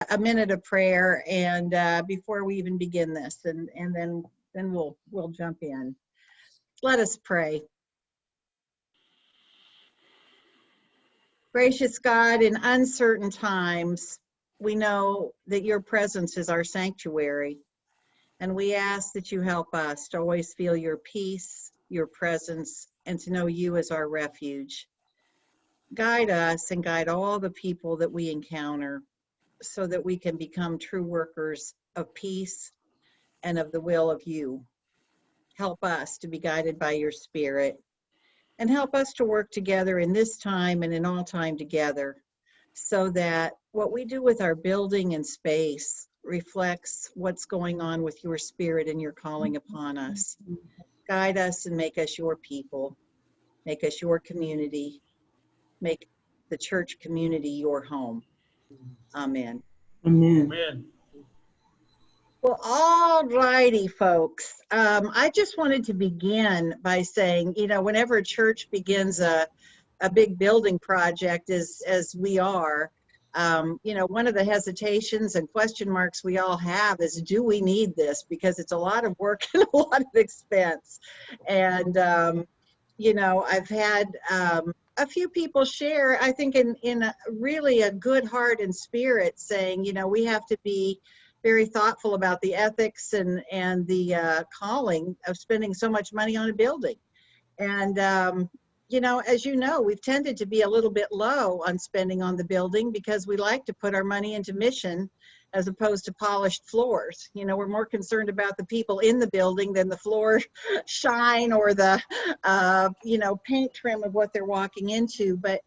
a minute of prayer, and before we even begin this, and then we'll jump in. Let us pray. Gracious God, in uncertain times, we know that your presence is our sanctuary, and we ask that you help us to always feel your peace, your presence, and to know you as our refuge. Guide us and guide all the people that we encounter so that we can become true workers of peace and of the will of you. Help us to be guided by your Spirit, and help us to work together in this time and in all time together, so that what we do with our building and space reflects what's going on with your Spirit and your calling upon us. Guide us and make us your people, make us your community, make the church community your home. Amen. Amen. Amen. Well, all righty, folks. I just wanted to begin by saying, whenever a church begins a big building project, as we are, one of the hesitations and question marks we all have is, do we need this? Because it's a lot of work and a lot of expense. And, I've had a few people share, I think in really a good heart and spirit, saying, we have to be very thoughtful about the ethics and the calling of spending so much money on a building. And, as we've tended to be a little bit low on spending on the building because we like to put our money into mission as opposed to polished floors. We're more concerned about the people in the building than the floor shine or the, paint trim of what they're walking into. But,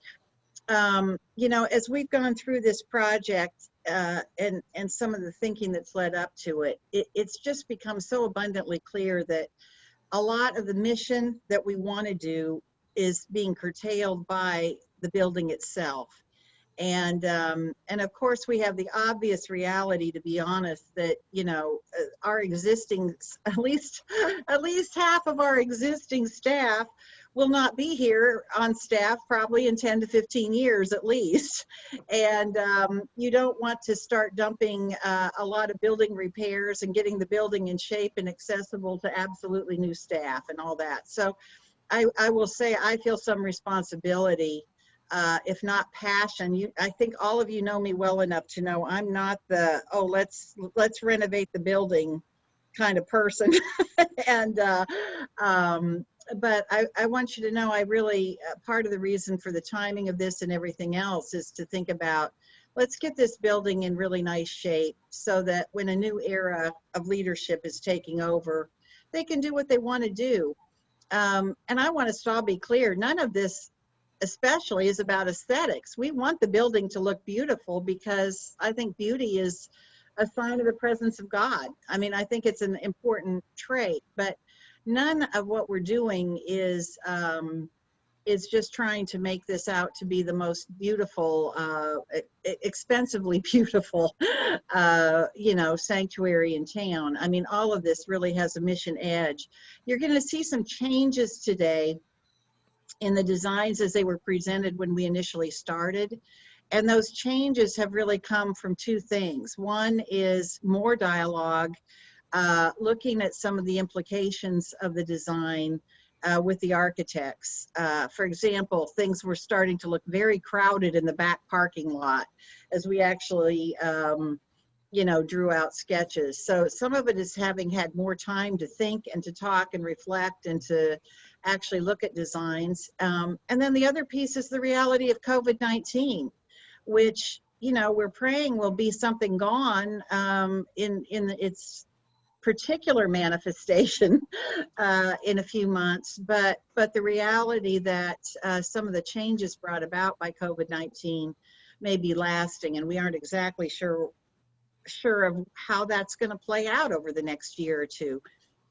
as we've gone through this project, and some of the thinking that's led up to it, it's just become so abundantly clear that a lot of the mission that we want to do is being curtailed by the building itself. And of course we have the obvious reality, to be honest, that our existing, at least half of our existing staff will not be here on staff probably in 10 to 15 years at least. And you don't want to start dumping a lot of building repairs and getting the building in shape and accessible to absolutely new staff and all that. So I will say I feel some responsibility, if not passion. I think all of you know me well enough to know I'm not the, oh, let's renovate the building kind of person. And but I want you to know, I really, part of the reason for the timing of this and everything else is to think about, let's get this building in really nice shape so that when a new era of leadership is taking over, they can do what they want to do. And I want us to all be clear, none of this especially is about aesthetics. We want the building to look beautiful because I think beauty is a sign of the presence of God. I mean, I think it's an important trait, but none of what we're doing is just trying to make this out to be the most beautiful, expensively beautiful, sanctuary in town. I mean, all of this really has a mission edge. You're going to see some changes today in the designs as they were presented when we initially started. And those changes have really come from two things. One is more dialogue, looking at some of the implications of the design with the architects. For example, things were starting to look very crowded in the back parking lot as we actually, drew out sketches. So some of it is having had more time to think and to talk and reflect and to actually look at designs. And then the other piece is the reality of COVID-19, which, we're praying will be something gone in its particular manifestation in a few months, but the reality that some of the changes brought about by COVID-19 may be lasting, and we aren't exactly sure of how that's going to play out over the next year or two.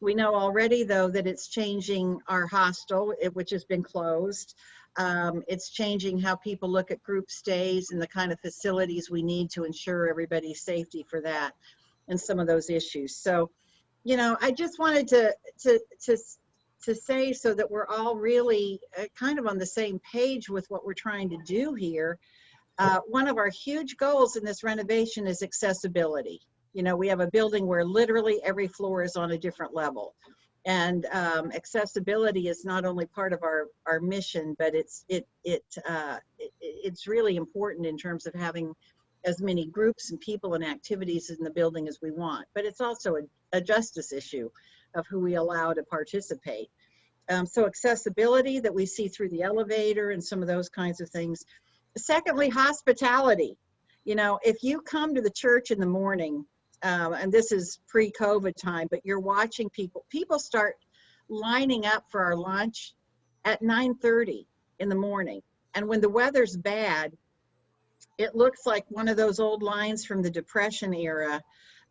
We know already, though, that it's changing our hostel, which has been closed. It's changing how people look at group stays and the kind of facilities we need to ensure everybody's safety for that and some of those issues. So, I just wanted to say, so that we're all really kind of on the same page with what we're trying to do here. One of our huge goals in this renovation is accessibility. You know, we have a building where literally every floor is on a different level. And accessibility is not only part of our mission, but it's really important in terms of having as many groups and people and activities in the building as we want. But it's also a justice issue of who we allow to participate. So accessibility that we see through the elevator and some of those kinds of things. Secondly, hospitality. You know, if you come to the church in the morning, and this is pre-COVID time, but you're watching people start lining up for our lunch at 9:30 in the morning. And when the weather's bad, it looks like one of those old lines from the Depression era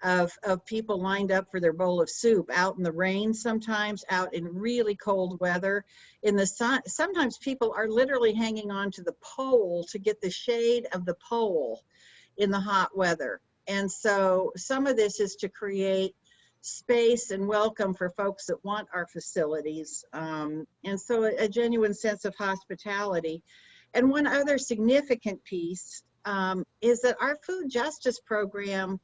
of people lined up for their bowl of soup out in the rain, sometimes out in really cold weather in the sun. Sometimes people are literally hanging on to the pole to get the shade of the pole in the hot weather. And so some of this is to create space and welcome for folks that want our facilities. And so a genuine sense of hospitality. And one other significant piece is that our food justice program,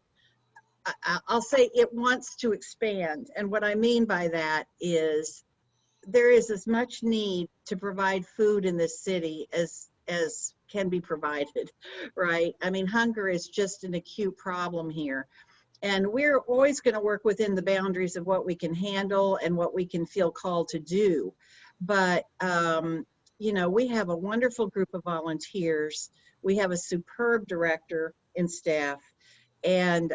I'll say it wants to expand. And what I mean by that is there is as much need to provide food in this city as can be provided, right? I mean, hunger is just an acute problem here. And we're always going to work within the boundaries of what we can handle and what we can feel called to do. But, you know, we have a wonderful group of volunteers. We have a superb director and staff. And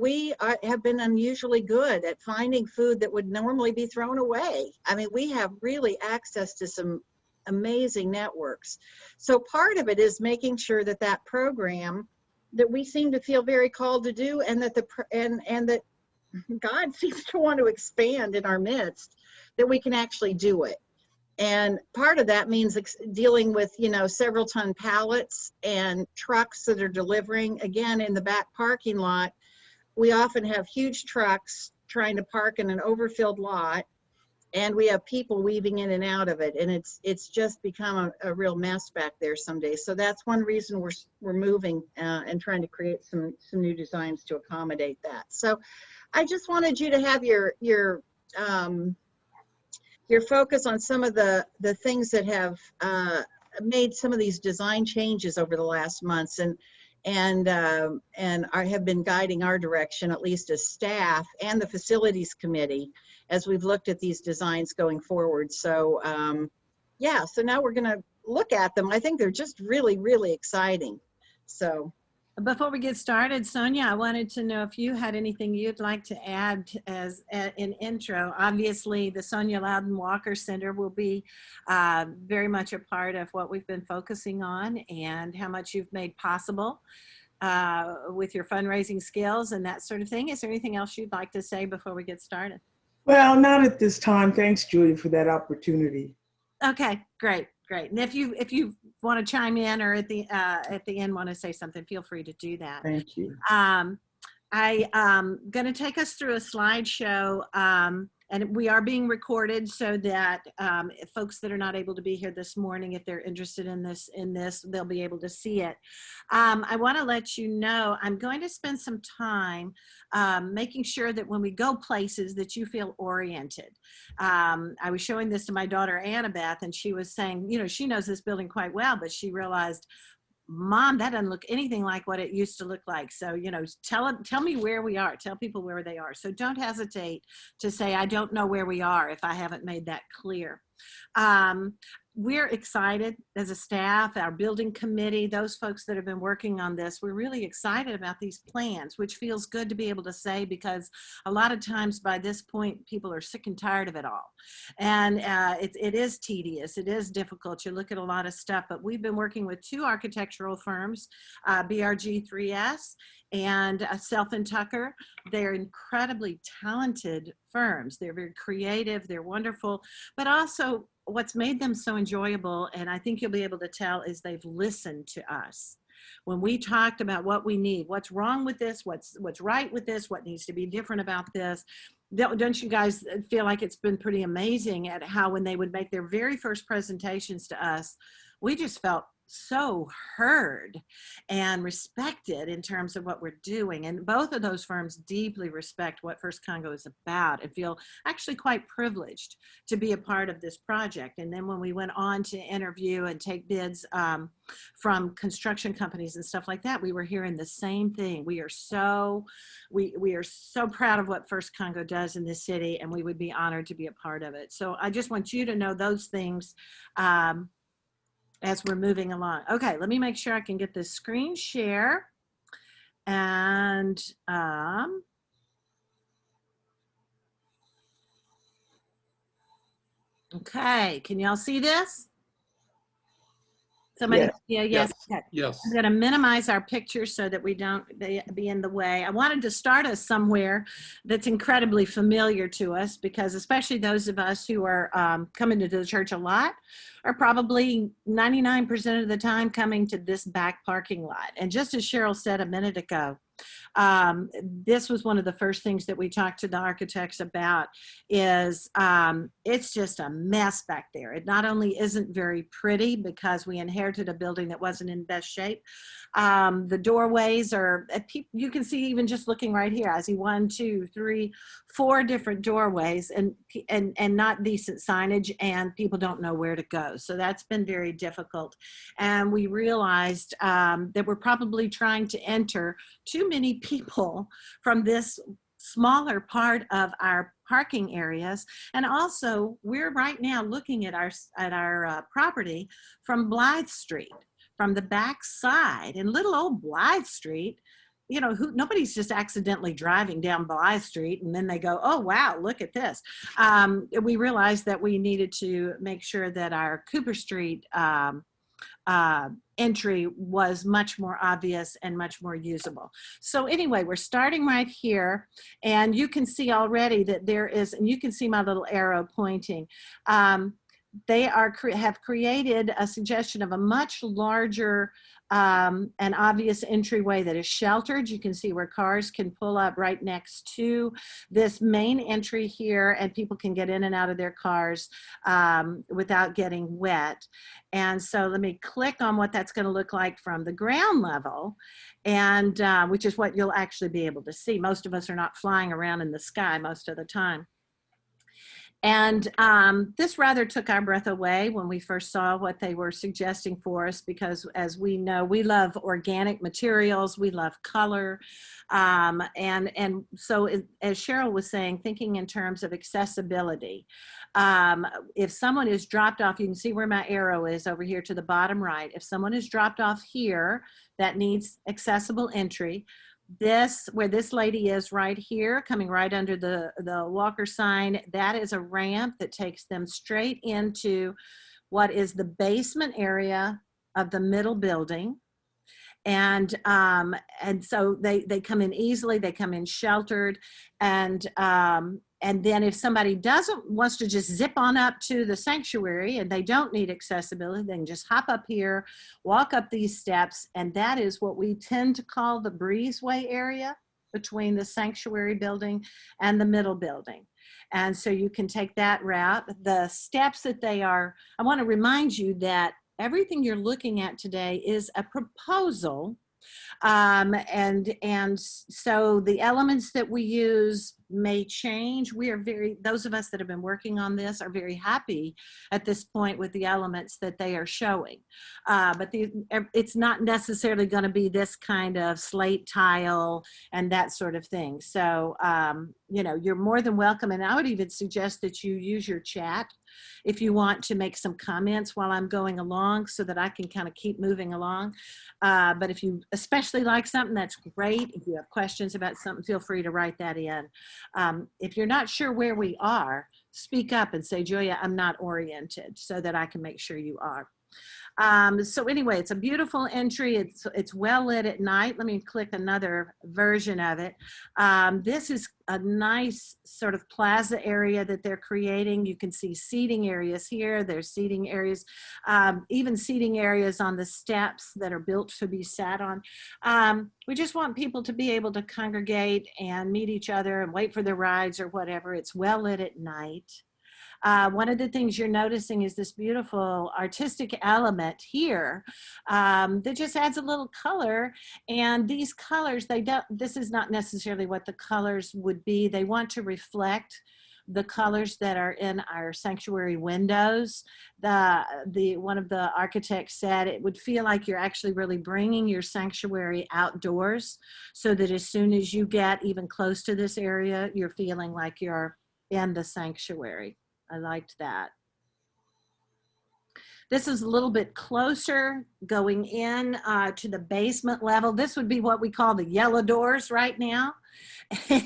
we have been unusually good at finding food that would normally be thrown away. I mean, we have really access to some amazing networks. So part of it is making sure that that program that we seem to feel very called to do, and that that God seems to want to expand in our midst, that we can actually do it. And part of that means dealing with, you know, several ton pallets and trucks that are delivering. Again, in the back parking lot, we often have huge trucks trying to park in an overfilled lot, and we have people weaving in and out of it. And it's just become a real mess back there some days. So that's one reason we're moving and trying to create some new designs to accommodate that. So I just wanted you to have your focus on some of the things that have made some of these design changes over the last months, and have been guiding our direction, at least as staff and the facilities committee, as we've looked at these designs going forward. So yeah, so now we're going to look at them. I think they're just really, really exciting. So. Before we get started, Sonia, I wanted to know if you had anything you'd like to add as an intro. Obviously, the Sonia Loudon Walker Center will be very much a part of what we've been focusing on, and how much you've made possible with your fundraising skills and that sort of thing. Is there anything else you'd like to say before we get started? Well, not at this time. Thanks, Julie, for that opportunity. Okay, great. And if you want to chime in, or at the end want to say something, feel free to do that. Thank you. I'm going to take us through a slideshow, and we are being recorded so that folks that are not able to be here this morning, if they're interested in this, they'll be able to see it. I want to let you know I'm going to spend some time making sure that when we go places that you feel oriented. I was showing this to my daughter Annabeth, and she was saying, you know, she knows this building quite well, but she realized, Mom, that doesn't look anything like what it used to look like. So, you know, tell me where we are. Tell people where they are. So don't hesitate to say, I don't know where we are, if I haven't made that clear. We're excited as a staff, our building committee, those folks that have been working on this. We're really excited about these plans, which feels good to be able to say, because a lot of times by this point, people are sick and tired of it all. And it is tedious. It is difficult. You look at a lot of stuff, but we've been working with two architectural firms, BRG3S and Self and Tucker. They're incredibly talented firms. They're very creative. They're wonderful, but also what's made them so enjoyable, and I think you'll be able to tell, is they've listened to us. When we talked about what we need, what's wrong with this, what's right with this, what needs to be different about this, don't you guys feel like it's been pretty amazing at how when they would make their very first presentations to us, we just felt so heard and respected in terms of what we're doing. And both of those firms deeply respect what First Congo is about and feel actually quite privileged to be a part of this project. And then when we went on to interview and take bids from construction companies and stuff like that, we were hearing the same thing. We are so proud of what First Congo does in this city, and we would be honored to be a part of it. So I just want you to know those things as we're moving along. Okay, let me make sure I can get this screen share. And okay, can y'all see this? Somebody, Yes. yes. Okay. Yes. I'm going to minimize our pictures so that we don't be in the way. I wanted to start us somewhere that's incredibly familiar to us, because especially those of us who are coming to the church a lot are probably 99% of the time coming to this back parking lot. And just as Cheryl said a minute ago, this was one of the first things that we talked to the architects about is it's just a mess back there. It not only isn't very pretty because we inherited a building that wasn't in best shape. The doorways are, you can see even just looking right here, I see 1, 2, 3, 4 different doorways and not decent signage, and people don't know where to go. So that's been very difficult. And we realized that we're probably trying to enter too many people from this smaller part of our parking areas. And also we're right now looking at our property from Blythe Street, from the back side. And little old Blythe Street, you know, nobody's just accidentally driving down Blythe Street and then they go, oh, wow, look at this. We realized that we needed to make sure that our Cooper Street entry was much more obvious and much more usable. So anyway, we're starting right here, and you can see already that there is, and you can see my little arrow pointing. They have created a suggestion of a much larger and obvious entryway that is sheltered. You can see where cars can pull up right next to this main entry here, and people can get in and out of their cars without getting wet. And so let me click on what that's going to look like from the ground level, and which is what you'll actually be able to see. Most of us are not flying around in the sky most of the time. And this rather took our breath away when we first saw what they were suggesting for us, because as we know, we love organic materials, we love color. And so as Cheryl was saying, thinking in terms of accessibility, if someone is dropped off, you can see where my arrow is over here to the bottom right. If someone is dropped off here that needs accessible entry, where this lady is right here, coming right under the walker sign, that is a ramp that takes them straight into what is the basement area of the middle building. And so they come in easily, they come in sheltered, and then if somebody wants to just zip on up to the sanctuary and they don't need accessibility, they can just hop up here, walk up these steps, and that is what we tend to call the breezeway area between the sanctuary building and the middle building. And so you can take that route. The steps that I want to remind you that everything you're looking at today is a proposal. And so the elements that we use may change. Those of us that have been working on this are very happy at this point with the elements that they are showing. But it's not necessarily going to be this kind of slate tile and that sort of thing. So, you know, you're more than welcome. And I would even suggest that you use your chat if you want to make some comments while I'm going along so that I can kind of keep moving along. But if you especially like something, that's great. If you have questions about something, feel free to write that in. If you're not sure where we are, speak up and say, Julia, I'm not oriented, so that I can make sure you are. So anyway, it's a beautiful entry. It's well lit at night. Let me click another version of it. This is a nice sort of plaza area that they're creating. You can see seating areas here. There's seating areas, even seating areas on the steps that are built to be sat on. We just want people to be able to congregate and meet each other and wait for their rides or whatever. It's well lit at night. One of the things you're noticing is this beautiful artistic element here that just adds a little color. And these colors, this is not necessarily what the colors would be. They want to reflect the colors that are in our sanctuary windows. One of the architects said it would feel like you're actually really bringing your sanctuary outdoors, so that as soon as you get even close to this area, you're feeling like you're in the sanctuary. I liked that. This is a little bit closer going in to the basement level. This would be what we call the yellow doors right now.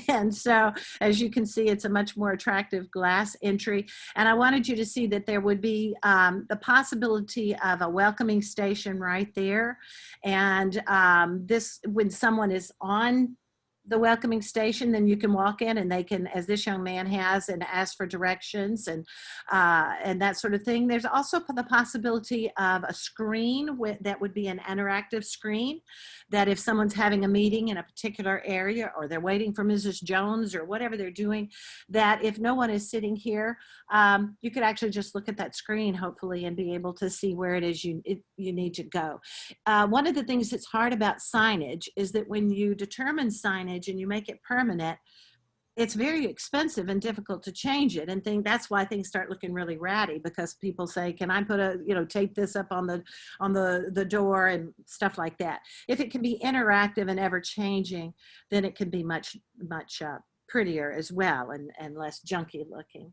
And so, as you can see, it's a much more attractive glass entry. And I wanted you to see that there would be the possibility of a welcoming station right there. And this, when someone is on the welcoming station, then you can walk in and they can, as this young man has, and ask for directions and that sort of thing. There's also the possibility of a screen that would be an interactive screen, that if someone's having a meeting in a particular area, or they're waiting for Mrs. Jones or whatever they're doing, that if no one is sitting here, you could actually just look at that screen, hopefully, and be able to see where it is you need to go. One of the things that's hard about signage is that when you determine signage and you make it permanent, it's very expensive and difficult to change it, and that's why things start looking really ratty, because people say, can I put tape this up on the door and stuff like that. If it can be interactive and ever changing, then it can be much prettier as well, and less junky looking.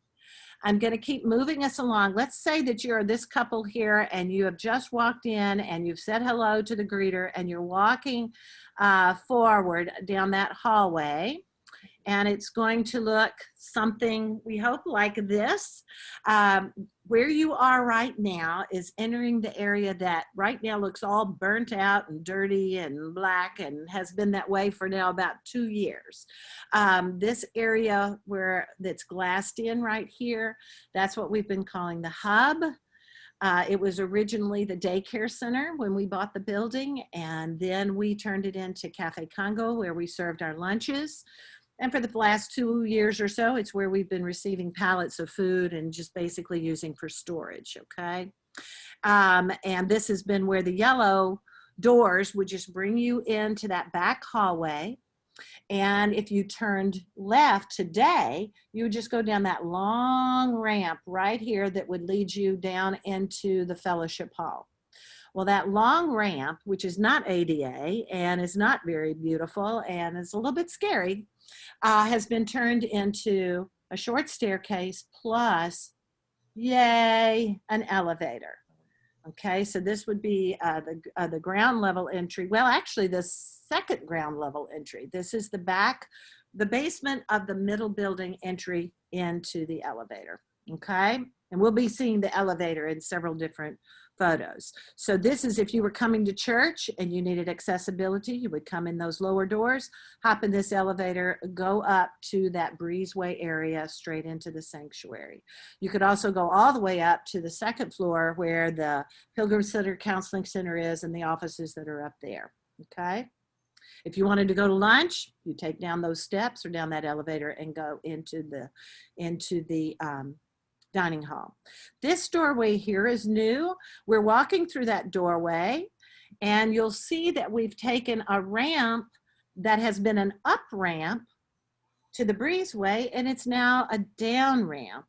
I'm going to keep moving us along. Let's say that you're this couple here and you have just walked in and you've said hello to the greeter, and you're walking forward down that hallway. And it's going to look something, we hope, like this. Where you are right now is entering the area that right now looks all burnt out and dirty and black, and has been that way for now about 2 years. This area that's glassed in right here, that's what we've been calling the hub. It was originally the daycare center when we bought the building, and then we turned it into Cafe Congo, where we served our lunches. And for the last 2 years or so, it's where we've been receiving pallets of food and just basically using for storage, okay? And this has been where the yellow doors would just bring you into that back hallway. And if you turned left today, you would just go down that long ramp right here that would lead you down into the fellowship hall. Well, that long ramp, which is not ADA and is not very beautiful and is a little bit scary, has been turned into a short staircase plus, yay, an elevator. Okay, so this would be the ground level entry. Well, actually, the second ground level entry. This is the basement of the middle building entry into the elevator. Okay, and we'll be seeing the elevator in several different photos. So this is if you were coming to church and you needed accessibility, you would come in those lower doors, hop in this elevator, go up to that breezeway area straight into the sanctuary. You could also go all the way up to the second floor where the Pilgrim Center Counseling Center is and the offices that are up there, okay? If you wanted to go to lunch, you take down those steps or down that elevator and go into the dining hall. This doorway here is new. We're walking through that doorway, and you'll see that we've taken a ramp that has been an up ramp to the breezeway, and it's now a down ramp,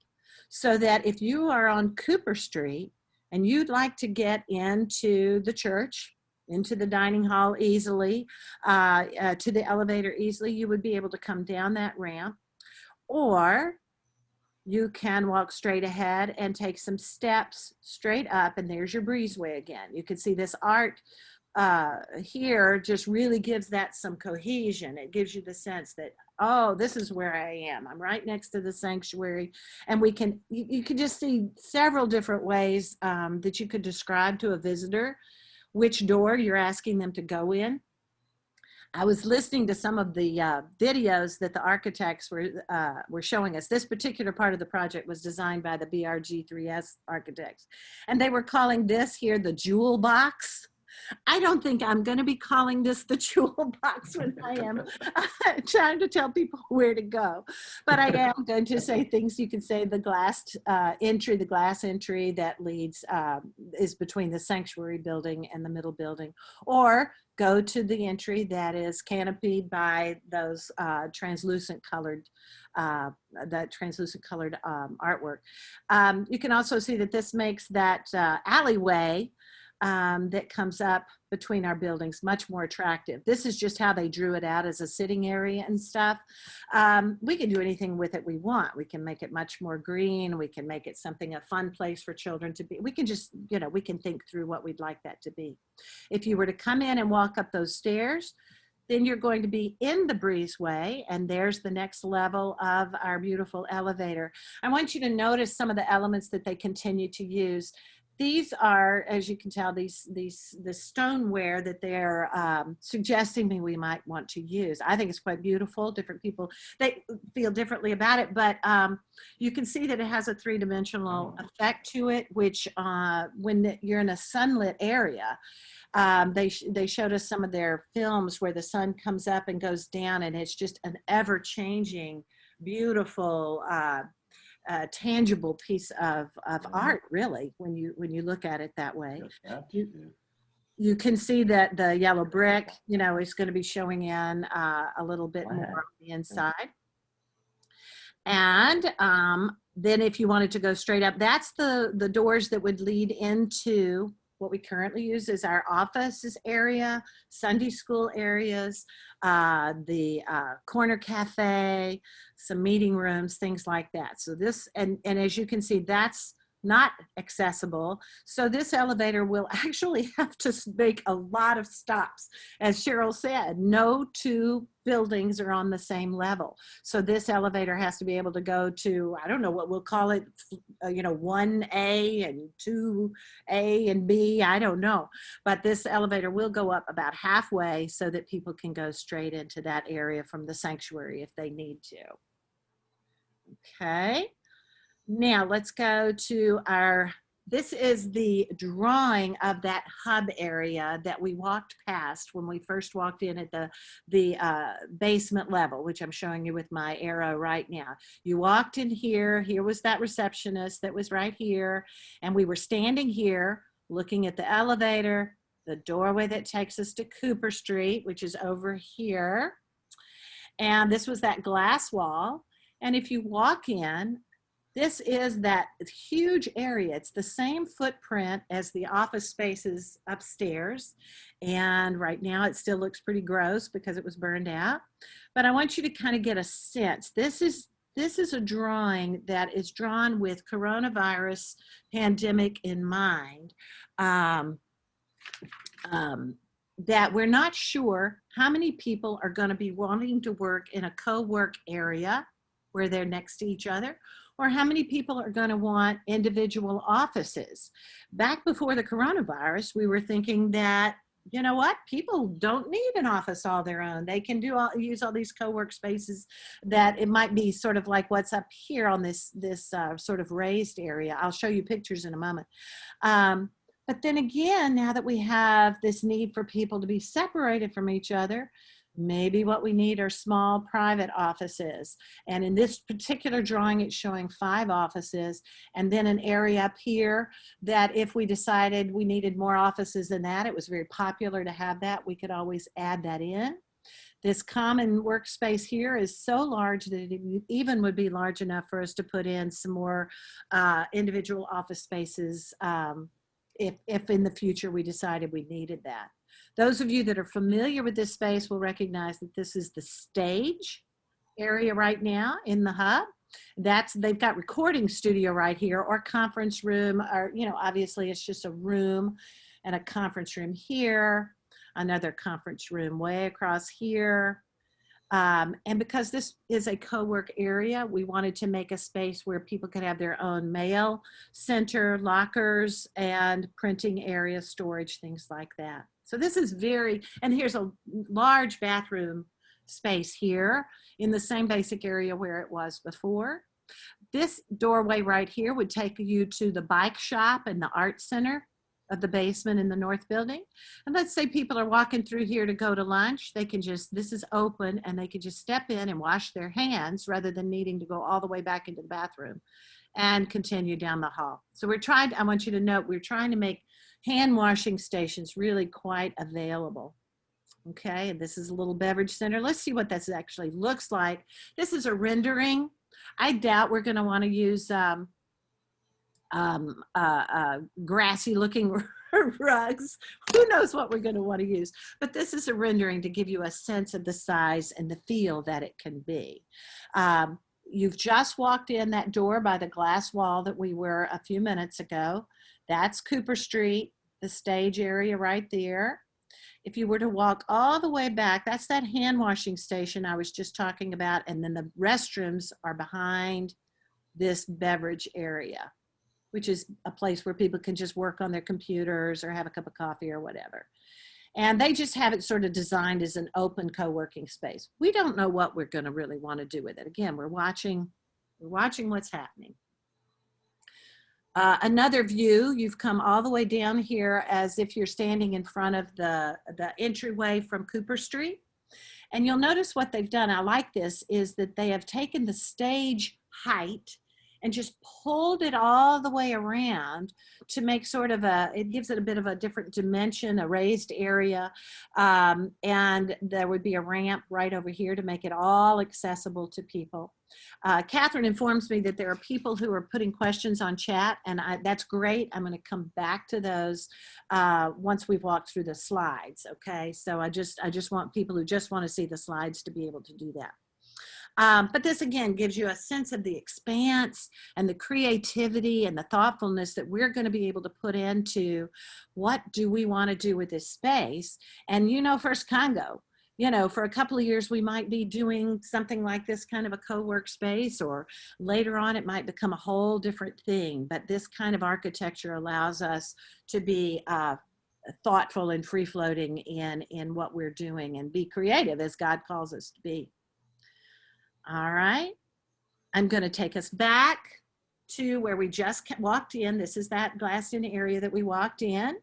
so that if you are on Cooper Street and you'd like to get into the church, into the dining hall easily, to the elevator easily, you would be able to come down that ramp, or you can walk straight ahead and take some steps straight up, and there's your breezeway again. You can see this art here just really gives that some cohesion. It gives you the sense that, oh, this is where I am. I'm right next to the sanctuary. And you can just see several different ways that you could describe to a visitor which door you're asking them to go in. I was listening to some of the videos that the architects were showing us. This particular part of the project was designed by the BRG3S architects. And they were calling this here the jewel box. I don't think I'm going to be calling this the jewel box when I am trying to tell people where to go. But I am going to say things you can say the glass entry that leads, is between the sanctuary building and the middle building, or go to the entry that is canopied by those translucent colored artwork. You can also see that this makes that alleyway that comes up between our buildings much more attractive. This is just how they drew it out as a sitting area and stuff. We can do anything with it we want. We can make it much more green. We can make it something, a fun place for children to be. We can just, we can think through what we'd like that to be. If you were to come in and walk up those stairs, then you're going to be in the breezeway, and there's the next level of our beautiful elevator. I want you to notice some of the elements that they continue to use. These are, as you can tell, the stoneware that they're suggesting we might want to use. I think it's quite beautiful. Different people, they feel differently about it, but you can see that it has a three-dimensional effect to it, which when you're in a sunlit area, they showed us some of their films where the sun comes up and goes down, and it's just an ever-changing, beautiful, tangible piece of art, really, when you look at it that way. You can see that the yellow brick, is going to be showing in a little bit more on the inside. And then if you wanted to go straight up, that's the doors that would lead into what we currently use as our offices area, Sunday school areas, the corner cafe, some meeting rooms, things like that. So this, and as you can see, that's not accessible. So this elevator will actually have to make a lot of stops. As Cheryl said, no two buildings are on the same level. So this elevator has to be able to go to, I don't know what we'll call it, 1A and 2A and B, I don't know. But this elevator will go up about halfway so that people can go straight into that area from the sanctuary if they need to. Okay. Now let's go to this is the drawing of that hub area that we walked past when we first walked in at the basement level, which I'm showing you with my arrow right now. You walked in here was that receptionist that was right here, and we were standing here looking at the elevator, the doorway that takes us to Cooper Street, which is over here. And this was that glass wall. And if you walk in, this is that huge area. It's the same footprint as the office spaces upstairs. And right now it still looks pretty gross because it was burned out. But I want you to kind of get a sense. This is a drawing that is drawn with coronavirus pandemic in mind. That we're not sure how many people are going to be wanting to work in a co-work area where they're next to each other, or how many people are going to want individual offices. Back before the coronavirus, we were thinking that, you know what, people don't need an office all their own. They can use all these co-work spaces, that it might be sort of like what's up here on this sort of raised area. I'll show you pictures in a moment. But then again, now that we have this need for people to be separated from each other, maybe what we need are small private offices. And in this particular drawing, it's showing 5 offices, and then an area up here that if we decided we needed more offices than that, it was very popular to have that, we could always add that in. This common workspace here is so large that it even would be large enough for us to put in some more individual office spaces if in the future we decided we needed that. Those of you that are familiar with this space will recognize that this is the stage area right now in the hub. They've got recording studio right here, or conference room, or, obviously it's just a room, and a conference room here, another conference room way across here. And because this is a co-work area, we wanted to make a space where people could have their own mail center, lockers, and printing area, storage, things like that. So this is and here's a large bathroom space here in the same basic area where it was before. This doorway right here would take you to the bike shop and the art center of the basement in the north building. And let's say people are walking through here to go to lunch. They can just, this is open, and they can just step in and wash their hands rather than needing to go all the way back into the bathroom and continue down the hall. So I want you to note, we're trying to make hand washing stations really quite available. Okay, and this is a little beverage center. Let's see what this actually looks like. This is a rendering. I doubt we're going to want to use grassy looking rugs. Who knows what we're going to want to use? But this is a rendering to give you a sense of the size and the feel that it can be. You've just walked in that door by the glass wall that we were a few minutes ago. That's Cooper Street, the stage area right there. If you were to walk all the way back, that's that hand washing station I was just talking about. And then the restrooms are behind this beverage area, which is a place where people can just work on their computers or have a cup of coffee or whatever. And they just have it sort of designed as an open co-working space. We don't know what we're going to really want to do with it. Again, we're watching what's happening. Another view, you've come all the way down here as if you're standing in front of the entryway from Cooper Street. And you'll notice what they've done, I like this, is that they have taken the stage height and just pulled it all the way around to make sort of it gives it a bit of a different dimension, a raised area. And there would be a ramp right over here to make it all accessible to people. Catherine informs me that there are people who are putting questions on chat, and that's great. I'm going to come back to those once we've walked through the slides. Okay, so I just want people who just want to see the slides to be able to do that. But this again gives you a sense of the expanse and the creativity and the thoughtfulness that we're going to be able to put into what do we want to do with this space. And First Congo, for a couple of years, we might be doing something like this kind of a co-work space, or later on, it might become a whole different thing. But this kind of architecture allows us to be thoughtful and free-floating in what we're doing and be creative as God calls us to be. All right. I'm going to take us back to where we just walked in. This is that glassed-in area that we walked in.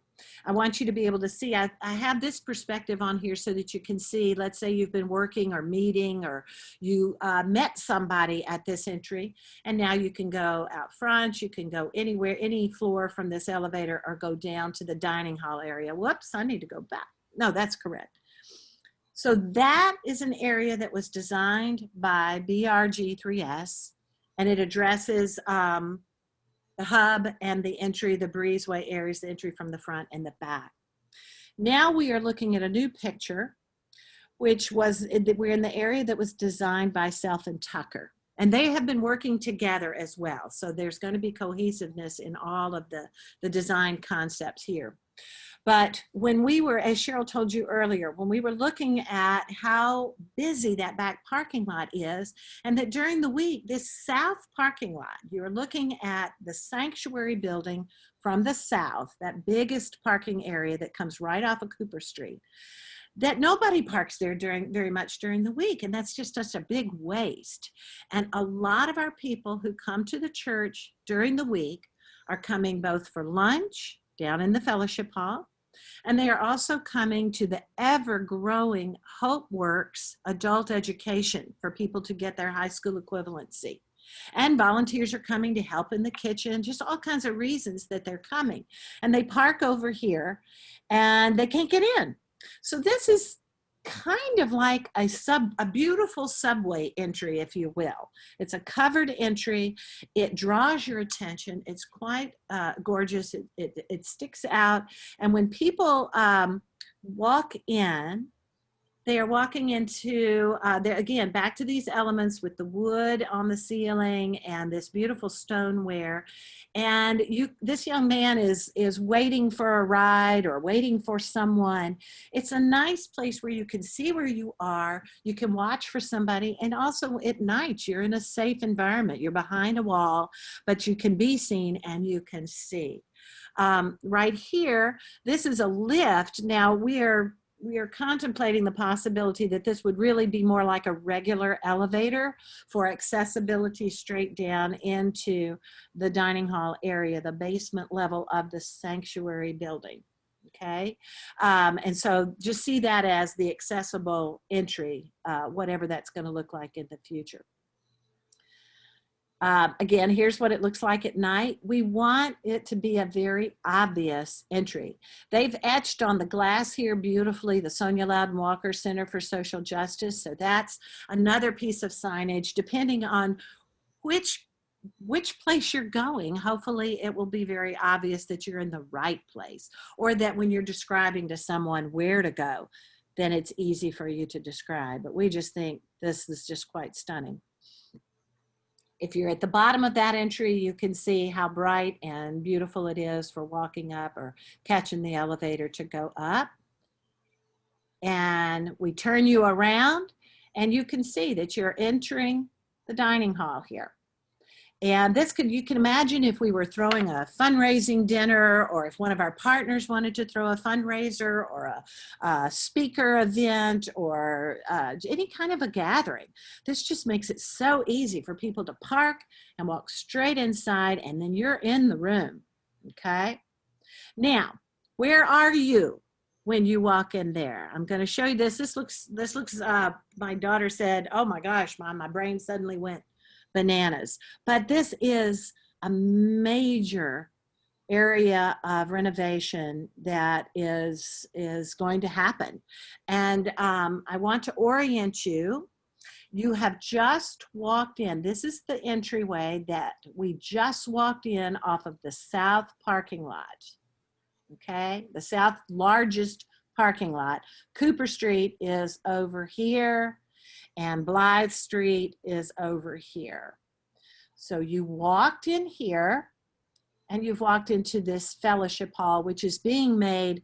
I want you to be able to see, I have this perspective on here so that you can see, let's say you've been working or meeting, or you met somebody at this entry, and now you can go out front, you can go anywhere, any floor from this elevator, or go down to the dining hall area. Whoops, I need to go back. No, that's correct. So that is an area that was designed by BRG3S, and it addresses the hub and the entry, the breezeway areas, the entry from the front and the back. Now we are looking at a new picture, which was, we're in the area that was designed by Self and Tucker. And they have been working together as well. So there's going to be cohesiveness in all of the design concepts here. But when we were, as Cheryl told you earlier, when we were looking at how busy that back parking lot is, and that during the week, this south parking lot, you're looking at the sanctuary building from the south, that biggest parking area that comes right off of Cooper Street, that nobody parks there very much during the week. And that's just such a big waste. And a lot of our people who come to the church during the week are coming both for lunch down in the fellowship hall, and they are also coming to the ever-growing Hope Works adult education for people to get their high school equivalency. And volunteers are coming to help in the kitchen, just all kinds of reasons that they're coming. And they park over here, and they can't get in. So this is kind of like a beautiful subway entry, if you will. It's a covered entry. It draws your attention. It's quite gorgeous. It sticks out. And when people walk in, they are walking into, again, back to these elements with the wood on the ceiling and this beautiful stoneware. And this young man is waiting for a ride or waiting for someone. It's a nice place where you can see where you are. You can watch for somebody. And also at night, you're in a safe environment. You're behind a wall, but you can be seen and you can see. Right here, this is a lift. Now we are contemplating the possibility that this would really be more like a regular elevator for accessibility straight down into the dining hall area, the basement level of the sanctuary building. Okay, and so just see that as the accessible entry, whatever that's going to look like in the future. Again, here's what it looks like at night. We want it to be a very obvious entry. They've etched on the glass here beautifully the Sonia Loudon Walker Center for Social Justice. So that's another piece of signage. Depending on which place you're going, hopefully it will be very obvious that you're in the right place, or that when you're describing to someone where to go, then it's easy for you to describe. But we just think this is just quite stunning. If you're at the bottom of that entry, you can see how bright and beautiful it is for walking up or catching the elevator to go up. And we turn you around and you can see that you're entering the dining hall here. And this could, you can imagine if we were throwing a fundraising dinner, or if one of our partners wanted to throw a fundraiser or a speaker event, or any kind of a gathering. This just makes it so easy for people to park and walk straight inside, and then you're in the room, okay? Now, where are you when you walk in there? I'm going to show you this. This looks, my daughter said, oh my gosh, Mom, my brain suddenly went bananas. But this is a major area of renovation that is going to happen. And I want to orient you. You have just walked in. This is the entryway that we just walked in off of the south parking lot. Okay, the south largest parking lot. Cooper Street is over here, and Blythe Street is over here. So you walked in here, and you've walked into this fellowship hall, which is being made,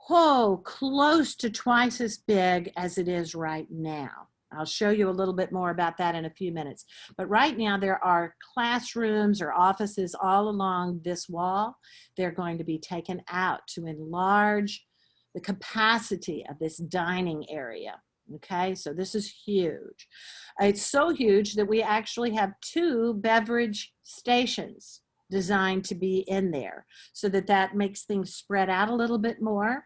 close to twice as big as it is right now. I'll show you a little bit more about that in a few minutes. But right now there are classrooms or offices all along this wall. They're going to be taken out to enlarge the capacity of this dining area. Okay, so this is huge. It's so huge that we actually have 2 beverage stations designed to be in there, so that makes things spread out a little bit more.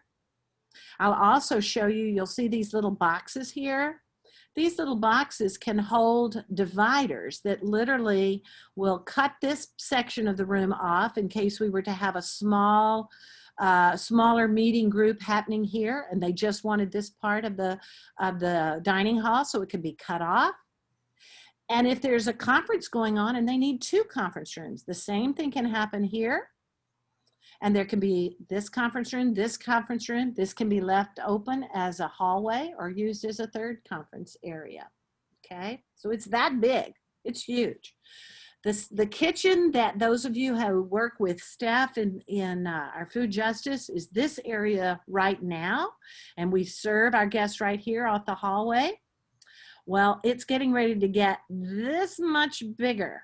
I'll also show you, you'll see these little boxes here. These little boxes can hold dividers that literally will cut this section of the room off in case we were to have a smaller meeting group happening here, and they just wanted this part of the dining hall, so it could be cut off. And if there's a conference going on and they need 2 conference rooms, the same thing can happen here. And there can be this conference room, this conference room. This can be left open as a hallway or used as a 3rd conference area. Okay, so it's that big. It's huge. The kitchen that those of you who work with staff in our food justice is this area right now, and we serve our guests right here off the hallway. Well, it's getting ready to get this much bigger.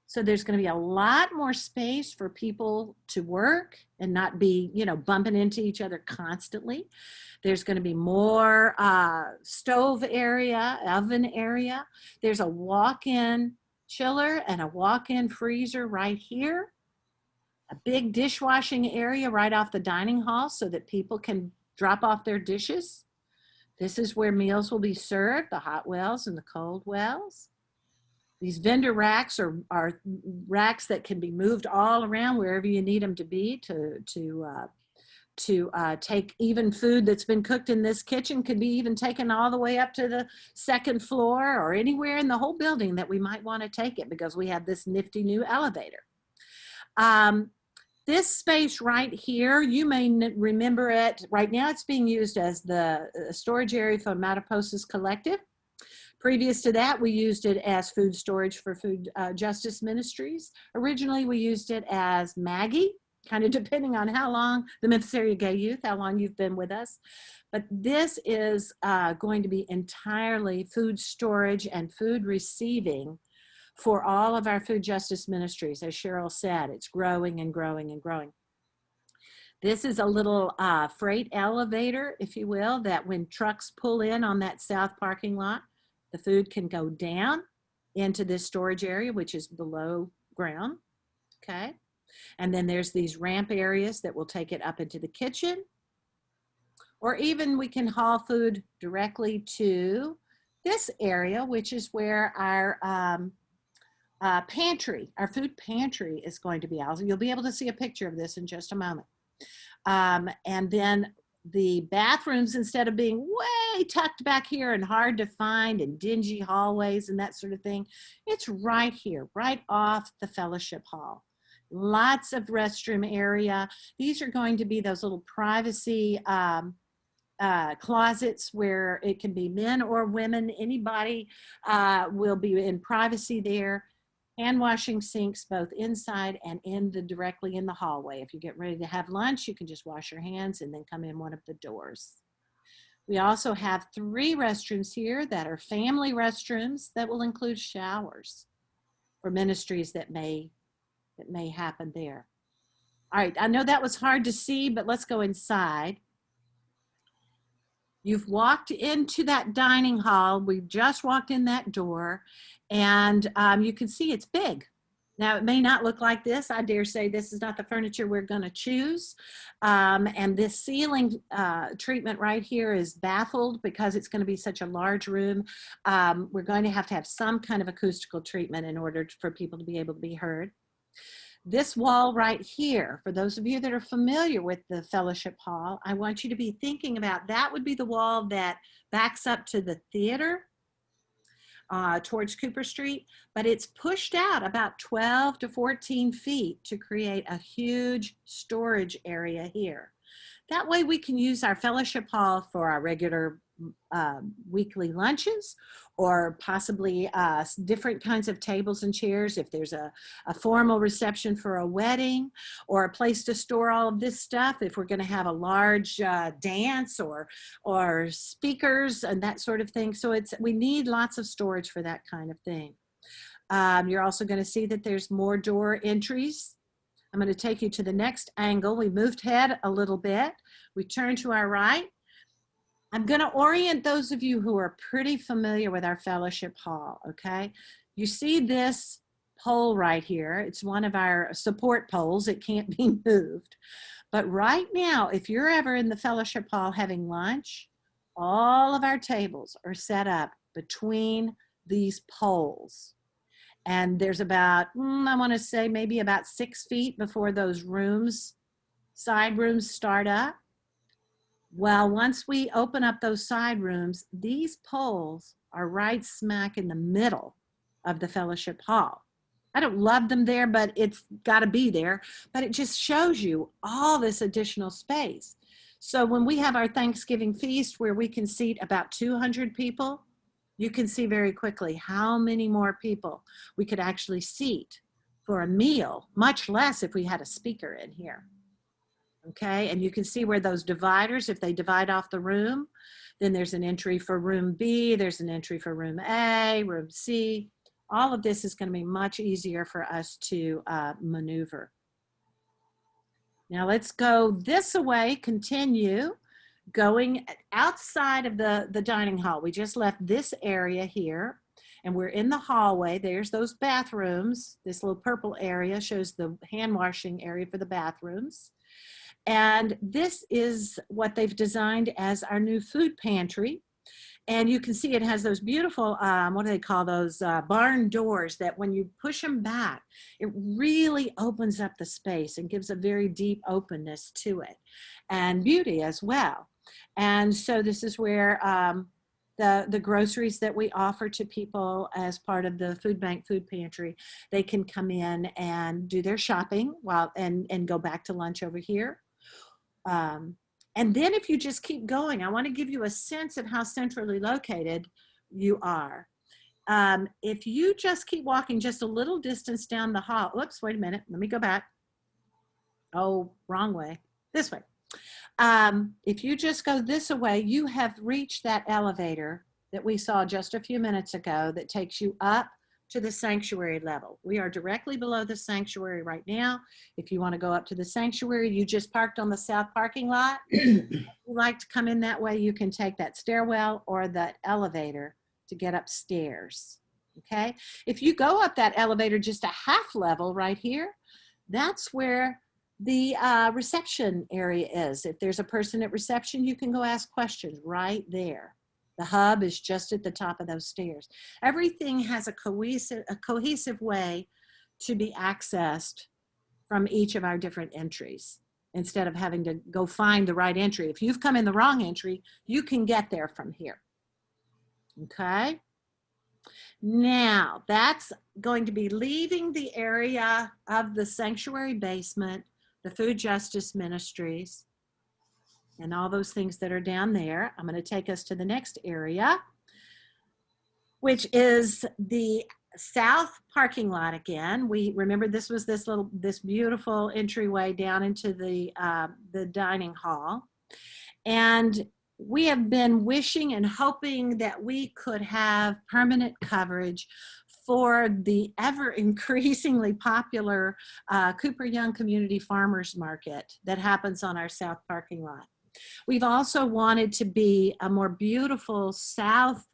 So there's going to be a lot more space for people to work and not be, bumping into each other constantly. There's going to be more stove area, oven area. There's a walk-in chiller and a walk-in freezer right here. A big dishwashing area right off the dining hall so that people can drop off their dishes. This is where meals will be served, the hot wells and the cold wells. These vendor racks are racks that can be moved all around wherever you need them to be to take even food that's been cooked in this kitchen, could be even taken all the way up to the 2nd floor or anywhere in the whole building that we might want to take it, because we have this nifty new elevator. This space right here, you may remember it. Right now it's being used as the storage area for Mariposas Collective. Previous to that, we used it as food storage for Food Justice Ministries. Originally, we used it as Maggie, kind of depending on how long, the Memphis Area Gay Youth, how long you've been with us. But this is going to be entirely food storage and food receiving for all of our food justice ministries. As Cheryl said, it's growing and growing and growing. This is a little freight elevator, if you will, that when trucks pull in on that south parking lot, the food can go down into this storage area, which is below ground, okay? And then there's these ramp areas that will take it up into the kitchen, or even we can haul food directly to this area, which is where our pantry, our food pantry is going to be housed. You'll be able to see a picture of this in just a moment. And then the bathrooms, instead of being way tucked back here and hard to find and dingy hallways and that sort of thing, it's right here, right off the fellowship hall. Lots of restroom area. These are going to be those little privacy closets where it can be men or women. Anybody will be in privacy there. Hand washing sinks both inside and directly in the hallway. If you get ready to have lunch, you can just wash your hands and then come in one of the doors. We also have 3 restrooms here that are family restrooms that will include showers for ministries that may happen there. All right, I know that was hard to see, but let's go inside. You've walked into that dining hall. We've just walked in that door, and you can see it's big. Now, it may not look like this. I dare say this is not the furniture we're going to choose. And this ceiling treatment right here is baffled because it's going to be such a large room. We're going to have some kind of acoustical treatment in order for people to be able to be heard. This wall right here, for those of you that are familiar with the fellowship hall, I want you to be thinking about that would be the wall that backs up to the theater towards Cooper Street, but it's pushed out about 12 to 14 feet to create a huge storage area here. That way we can use our fellowship hall for our regular weekly lunches, or possibly different kinds of tables and chairs if there's a formal reception for a wedding, or a place to store all of this stuff if we're going to have a large dance or speakers and that sort of thing. So we need lots of storage for that kind of thing. You're also going to see that there's more door entries. I'm going to take you to the next angle. We moved ahead a little bit. We turn to our right. I'm going to orient those of you who are pretty familiar with our fellowship hall, okay? You see this pole right here. It's one of our support poles. It can't be moved. But right now, if you're ever in the fellowship hall having lunch, all of our tables are set up between these poles. And there's about, I want to say maybe about 6 feet before those rooms, side rooms start up. Well, once we open up those side rooms, these poles are right smack in the middle of the fellowship hall. I don't love them there, but it's got to be there. But it just shows you all this additional space. So when we have our Thanksgiving feast where we can seat about 200 people, you can see very quickly how many more people we could actually seat for a meal, much less if we had a speaker in here. Okay, and you can see where those dividers, if they divide off the room, then there's an entry for room B, there's an entry for room A, room C. All of this is going to be much easier for us to maneuver. Now let's go this way, continue going outside of the dining hall. We just left this area here, and we're in the hallway. There's those bathrooms. This little purple area shows the hand washing area for the bathrooms. And this is what they've designed as our new food pantry. And you can see it has those beautiful, what do they call those, barn doors that when you push them back, it really opens up the space and gives a very deep openness to it and beauty as well. And so this is where the groceries that we offer to people as part of the food bank food pantry, they can come in and do their shopping and go back to lunch over here. And then if you just keep going, I want to give you a sense of how centrally located you are. If you just keep walking just a little distance down the hall, whoops, wait a minute, let me go back. Oh, wrong way, this way. If you just go this way, you have reached that elevator that we saw just a few minutes ago that takes you up to the sanctuary level. We are directly below the sanctuary right now. If you want to go up to the sanctuary, you just parked on the south parking lot. If you like to come in that way, you can take that stairwell or that elevator to get upstairs. Okay. If you go up that elevator just a half level right here, that's where the reception area is. If there's a person at reception, you can go ask questions right there. The hub is just at the top of those stairs. Everything has a cohesive way to be accessed from each of our different entries instead of having to go find the right entry. If you've come in the wrong entry, you can get there from here. Okay. Now, that's going to be leaving the area of the sanctuary basement, the Food Justice Ministries, and all those things that are down there. I'm going to take us to the next area, which is the south parking lot again. We remember this was this beautiful entryway down into the dining hall. And we have been wishing and hoping that we could have permanent coverage for the ever increasingly popular Cooper Young Community Farmers Market that happens on our south parking lot. We've also wanted to be a more beautiful south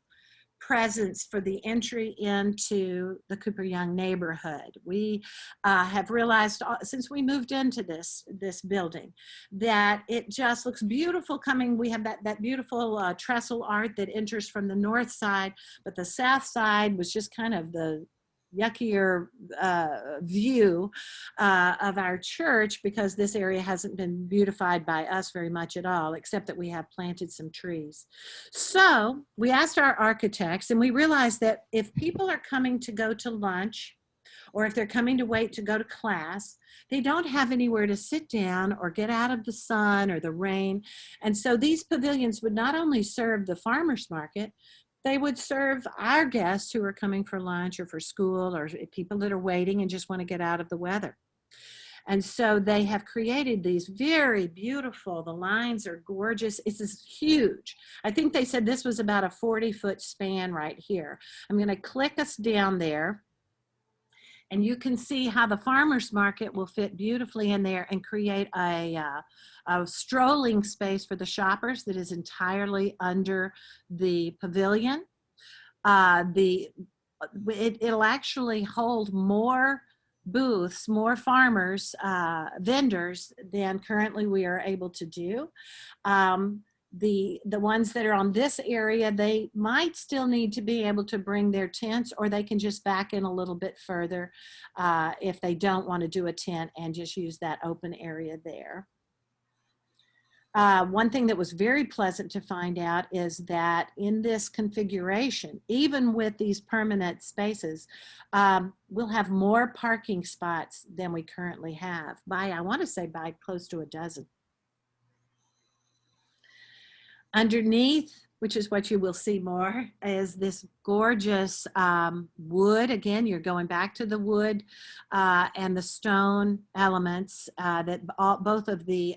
presence for the entry into the Cooper Young neighborhood. We have realized since we moved into this building that it just looks beautiful coming. We have that beautiful trestle art that enters from the north side, but the south side was just kind of the yuckier view of our church because this area hasn't been beautified by us very much at all, except that we have planted some trees. So we asked our architects, and we realized that if people are coming to go to lunch, or if they're coming to wait to go to class, they don't have anywhere to sit down or get out of the sun or the rain. And so these pavilions would not only serve the farmers market, they would serve our guests who are coming for lunch or for school or people that are waiting and just want to get out of the weather. And so they have created these very beautiful, the lines are gorgeous. It's huge. I think they said this was about a 40-foot span right here. I'm going to click us down there. And you can see how the farmers market will fit beautifully in there and create a strolling space for the shoppers that is entirely under the pavilion. It'll actually hold more booths, more farmers, vendors than currently we are able to do. The ones that are on this area, they might still need to be able to bring their tents, or they can just back in a little bit further if they don't want to do a tent and just use that open area there. One thing that was very pleasant to find out is that in this configuration, even with these permanent spaces, we'll have more parking spots than we currently have I want to say by close to a dozen. Underneath, which is what you will see more, is this gorgeous wood. Again, you're going back to the wood and the stone elements that both of the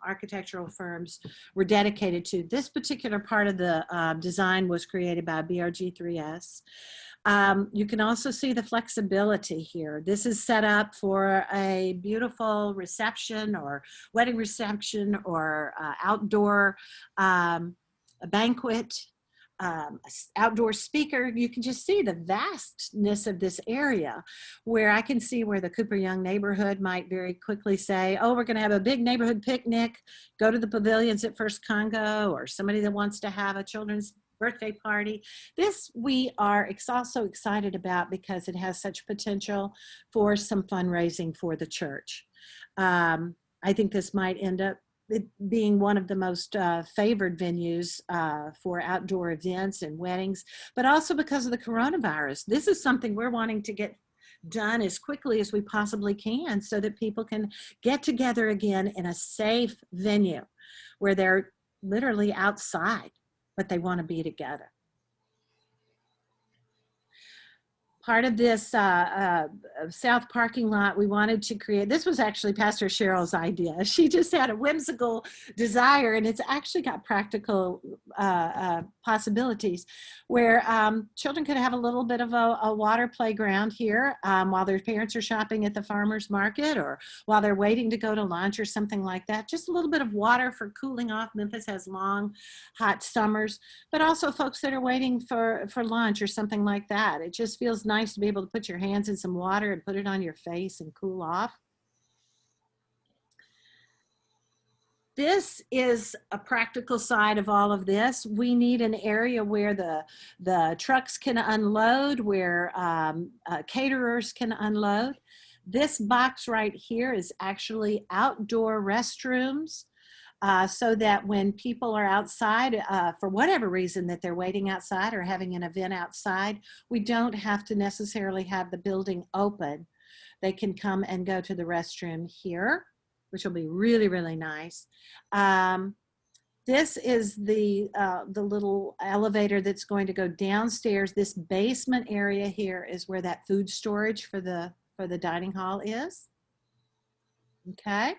architectural firms were dedicated to. This particular part of the design was created by BRG3S. You can also see the flexibility here. This is set up for a beautiful reception or wedding reception or outdoor a banquet, outdoor speaker. You can just see the vastness of this area, where I can see where the Cooper Young neighborhood might very quickly say, oh, we're going to have a big neighborhood picnic, go to the pavilions at First Congo, or somebody that wants to have a children's birthday party. This we are also excited about because it has such potential for some fundraising for the church. I think this might end up being one of the most favored venues for outdoor events and weddings, but also because of the coronavirus. This is something we're wanting to get done as quickly as we possibly can so that people can get together again in a safe venue where they're literally outside, but they want to be together. part of this south parking lot, we wanted to create, this was actually Pastor Cheryl's idea. She just had a whimsical desire, and it's actually got practical possibilities where children could have a little bit of a water playground here while their parents are shopping at the farmer's market, or while they're waiting to go to lunch or something like that. Just a little bit of water for cooling off. Memphis has long, hot summers, but also folks that are waiting for lunch or something like that. It just feels nice to be able to put your hands in some water and put it on your face and cool off. This is a practical side of all of this. We need an area where the trucks can unload, where caterers can unload. This box right here is actually outdoor restrooms. So that when people are outside, for whatever reason that they're waiting outside or having an event outside, we don't have to necessarily have the building open. They can come and go to the restroom here, which will be really, really nice. This is the little elevator that's going to go downstairs. This basement area here is where that food storage for the dining hall is. Okay.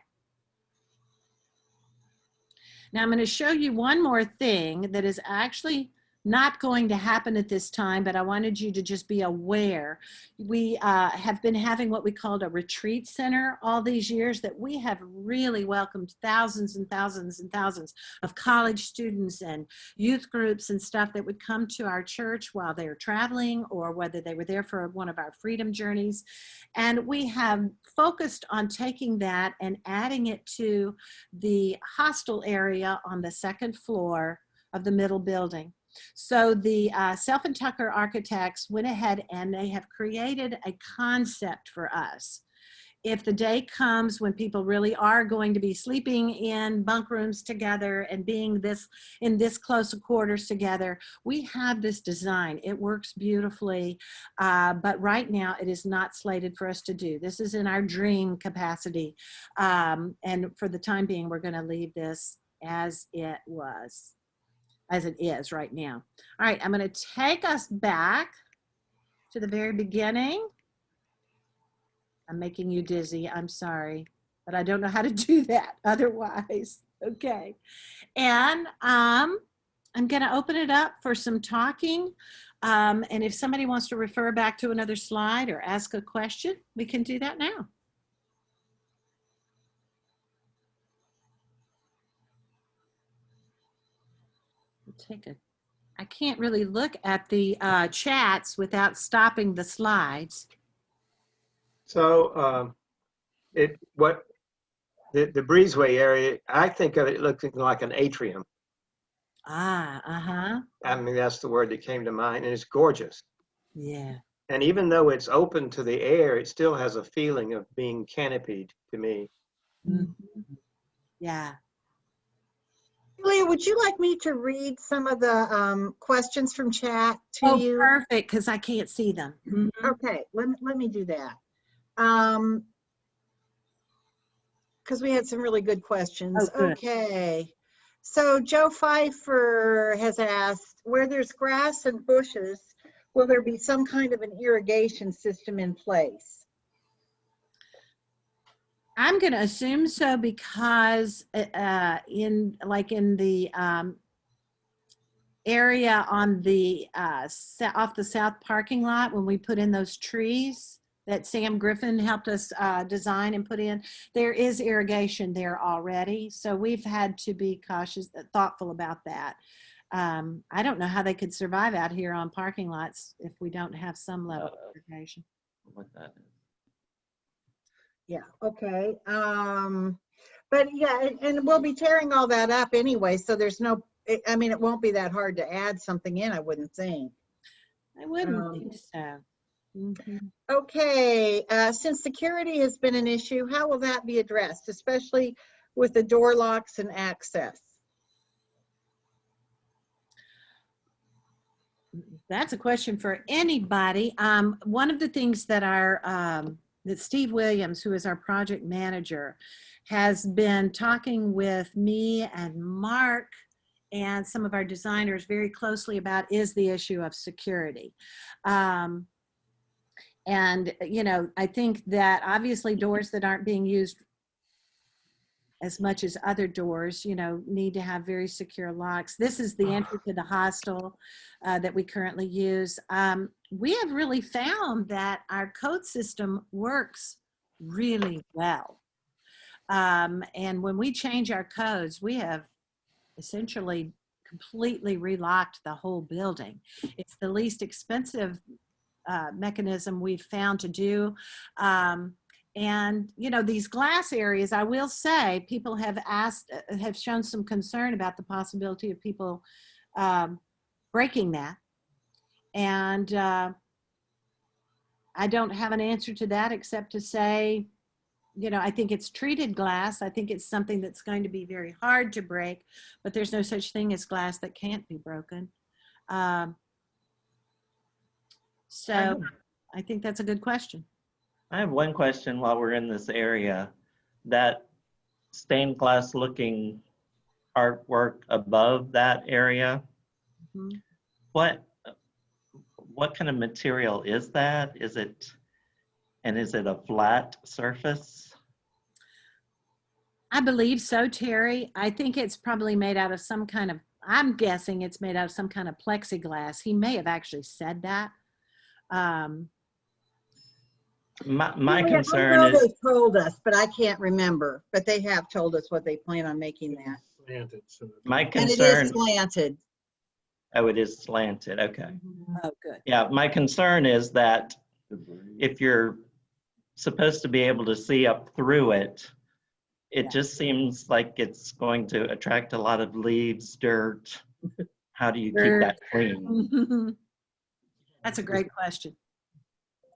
Now I'm going to show you one more thing that is actually not going to happen at this time, but I wanted you to just be aware. We have been having what we called a retreat center all these years, that we have really welcomed thousands and thousands and thousands of college students and youth groups and stuff that would come to our church while they were traveling, or whether they were there for one of our freedom journeys. And we have focused on taking that and adding it to the hostel area on the second floor of the middle building. So the Self and Tucker architects went ahead and they have created a concept for us. If the day comes when people really are going to be sleeping in bunk rooms together and being in this close quarters together, we have this design. It works beautifully, but right now it is not slated for us to do. This is in our dream capacity. And for the time being, we're going to leave this as it is right now. All right, I'm going to take us back to the very beginning. I'm making you dizzy, I'm sorry, but I don't know how to do that otherwise. Okay, and I'm going to open it up for some talking. And if somebody wants to refer back to another slide or ask a question, we can do that now. I can't really look at the chats without stopping the slides. So the breezeway area, I think of it looking like an atrium. Uh-huh. I mean, that's the word that came to mind, and it's gorgeous. Yeah. And even though it's open to the air, it still has a feeling of being canopied to me. Mm-hmm. Yeah. Julia, would you like me to read some of the questions from chat to you? Oh, perfect, because I can't see them. Mm-hmm. Okay, let me do that. Because we had some really good questions. Oh, good. Okay. So Joe Pfeiffer has asked, where there's grass and bushes, will there be some kind of an irrigation system in place? I'm going to assume so, because in the area on the off the south parking lot, when we put in those trees that Sam Griffin helped us design and put in, there is irrigation there already. So we've had to be cautious, thoughtful about that. I don't know how they could survive out here on parking lots if we don't have some level of irrigation. What that is. Yeah, okay. But yeah, and we'll be tearing all that up anyway, so there's no, I mean, it won't be that hard to add something in, I wouldn't think. I wouldn't think so. Mm-hmm. Okay, since security has been an issue, how will that be addressed, especially with the door locks and access? That's a question for anybody. One of the things that that Steve Williams, who is our project manager, has been talking with me and Mark and some of our designers very closely about is the issue of security. And, you know, I think that obviously doors that aren't being used as much as other doors, you know, need to have very secure locks. This is the entry to the hostel that we currently use. We have really found that our code system works really well. And when we change our codes, we have essentially completely relocked the whole building. It's the least expensive mechanism we've found to do. And, you know, these glass areas, I will say, people have have shown some concern about the possibility of people breaking that. And I don't have an answer to that except to say, you know, I think it's treated glass. I think it's something that's going to be very hard to break, but there's no such thing as glass that can't be broken. So I think that's a good question. I have one question while we're in this area. That stained glass looking artwork above that area, Mhm. what kind of material is that? Is it a flat surface? I believe so, Terry. I think it's probably made out of some kind of, I'm guessing it's made out of some kind of plexiglass. He may have actually said that. My I concern know is, they told us, but I can't remember. But they have told us what they plan on making that. my And it is concern, slanted. oh, it is slanted, okay. Oh, good. Yeah, my concern is that if you're supposed to be able to see up through it, it just seems like it's going to attract a lot of leaves, dirt. How do you keep that clean? That's a great question.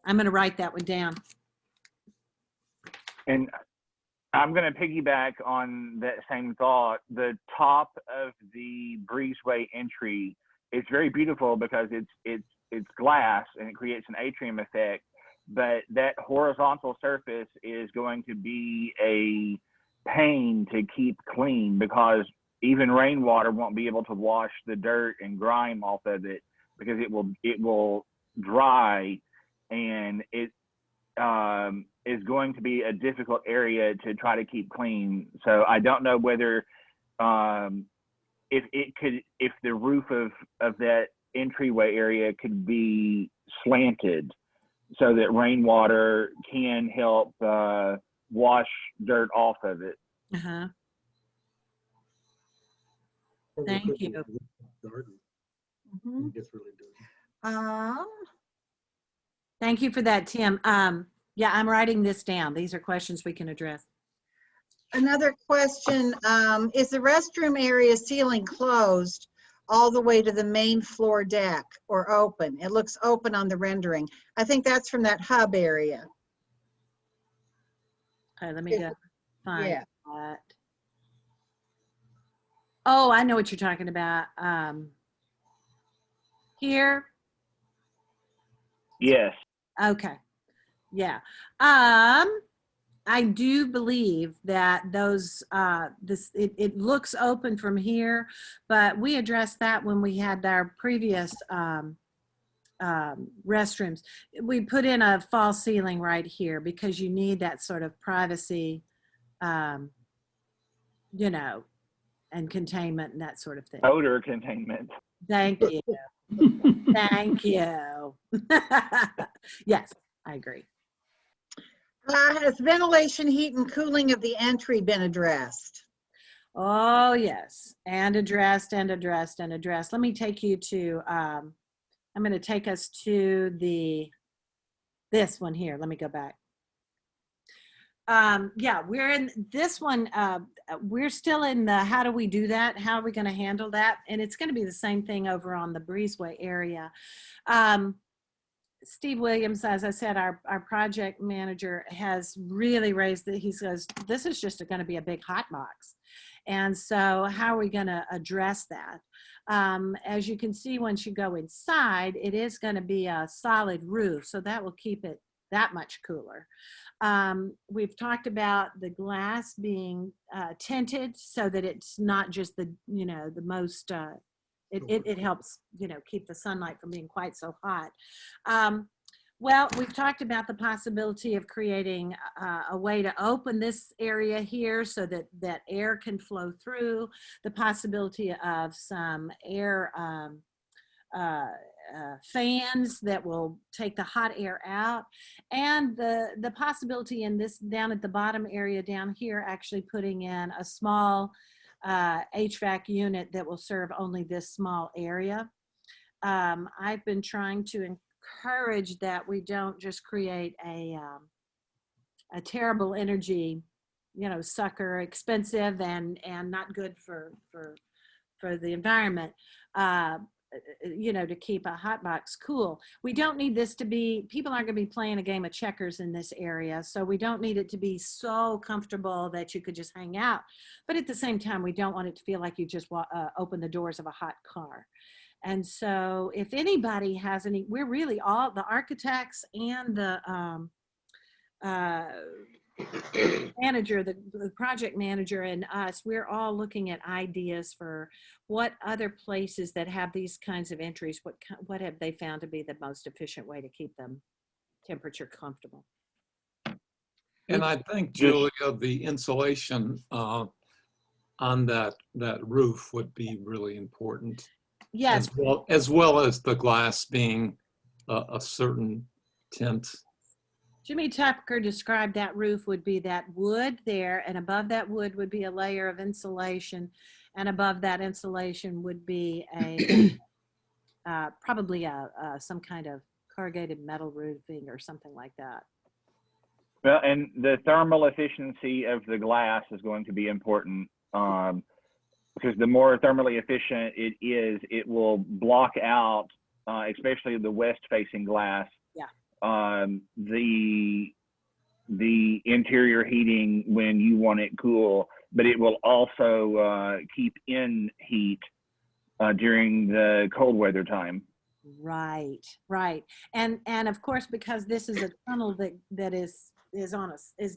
I'm going to write that one down. And I'm going to piggyback on that same thought. The top of the breezeway entry is very beautiful because it's glass and it creates an atrium effect. But that horizontal surface is going to be a pain to keep clean because even rainwater won't be able to wash the dirt and grime off of it because it will dry, and it is going to be a difficult area to try to keep clean. So I don't know whether if the roof of that entryway area could be slanted so that rainwater can help wash dirt off of it. Uh-huh. Thank you. Mhm. Thank you for that, Tim. Yeah, I'm writing this down. These are questions we can address. Another question, is the restroom area ceiling closed all the way to the main floor deck or open? It looks open on the rendering. I think that's from that hub area. Okay, let me go find Yeah. that. Oh, I know what you're talking about. Here. Yes. Okay. Yeah. I do believe that those it looks open from here, but we addressed that when we had our previous restrooms. We put in a false ceiling right here because you need that sort of privacy, you know, and containment and that sort of thing. Odor containment. Thank you. Thank you. Yes, I agree. Has ventilation, heat, and cooling of the entry been addressed? Oh, yes. And addressed and addressed and addressed. Let me take you to, I'm going to take us to this one here. Let me go back. Yeah, we're in this one. We're still in the, how do we do that? How are we going to handle that? And it's going to be the same thing over on the breezeway area. Steve Williams, as I said, our project manager has really raised he says, this is just going to be a big hot box. And so how are we going to address that? As you can see, once you go inside, it is going to be a solid roof. So that will keep it that much cooler. We've talked about the glass being tinted so that it's not just the, you know, the most, it helps, you know, keep the sunlight from being quite so hot. Well, we've talked about the possibility of creating a way to open this area here so that air can flow through, the possibility of some air fans that will take the hot air out, and the possibility in this down at the bottom area down here actually putting in a small HVAC unit that will serve only this small area. I've been trying to encourage that we don't just create a terrible energy, sucker, expensive and not good for the environment. To keep a hot box cool. We don't need this to be, people aren't going to be playing a game of checkers in this area, so we don't need it to be so comfortable that you could just hang out. But at the same time, we don't want it to feel like you just open the doors of a hot car. And so if anybody has any, we're really all, the architects and the manager, the project manager and us, we're all looking at ideas for what other places that have these kinds of entries, what have they found to be the most efficient way to keep them temperature comfortable. And I think, Julia, the insulation on that roof would be really important. Yes. As well as the glass being a certain tint. Jimmy Tucker described that roof would be that wood there, and above that wood would be a layer of insulation, and above that insulation would be a probably some kind of corrugated metal roofing or something like that. Well, and the thermal efficiency of the glass is going to be important, because the more thermally efficient it is, it will block out, especially the west-facing glass. Yeah. The interior heating when you want it cool, but it will also keep in heat during the cold weather time. Right. And of course, because this is a tunnel that is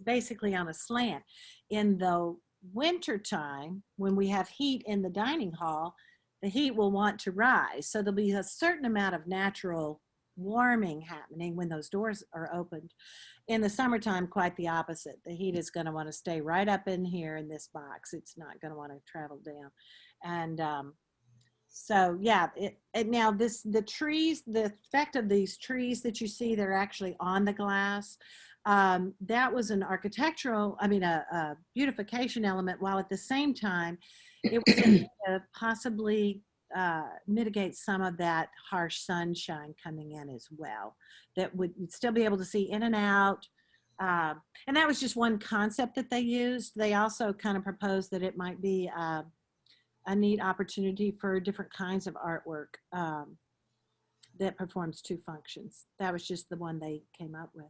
basically on a slant. In the winter time, when we have heat in the dining hall, the heat will want to rise. So there'll be a certain amount of natural warming happening when those doors are opened. In the summertime, quite the opposite. The heat is going to want to stay right up in here in this box. It's not going to want to travel down. And so yeah, now the trees, the effect of these trees that you see, they're actually on the glass. That was an architectural, a beautification element, while at the same time, it was to possibly mitigate some of that harsh sunshine coming in as well, that would still be able to see in and out. And that was just one concept that they used. They also kind of proposed that it might be a neat opportunity for different kinds of artwork that performs two functions. That was just the one they came up with.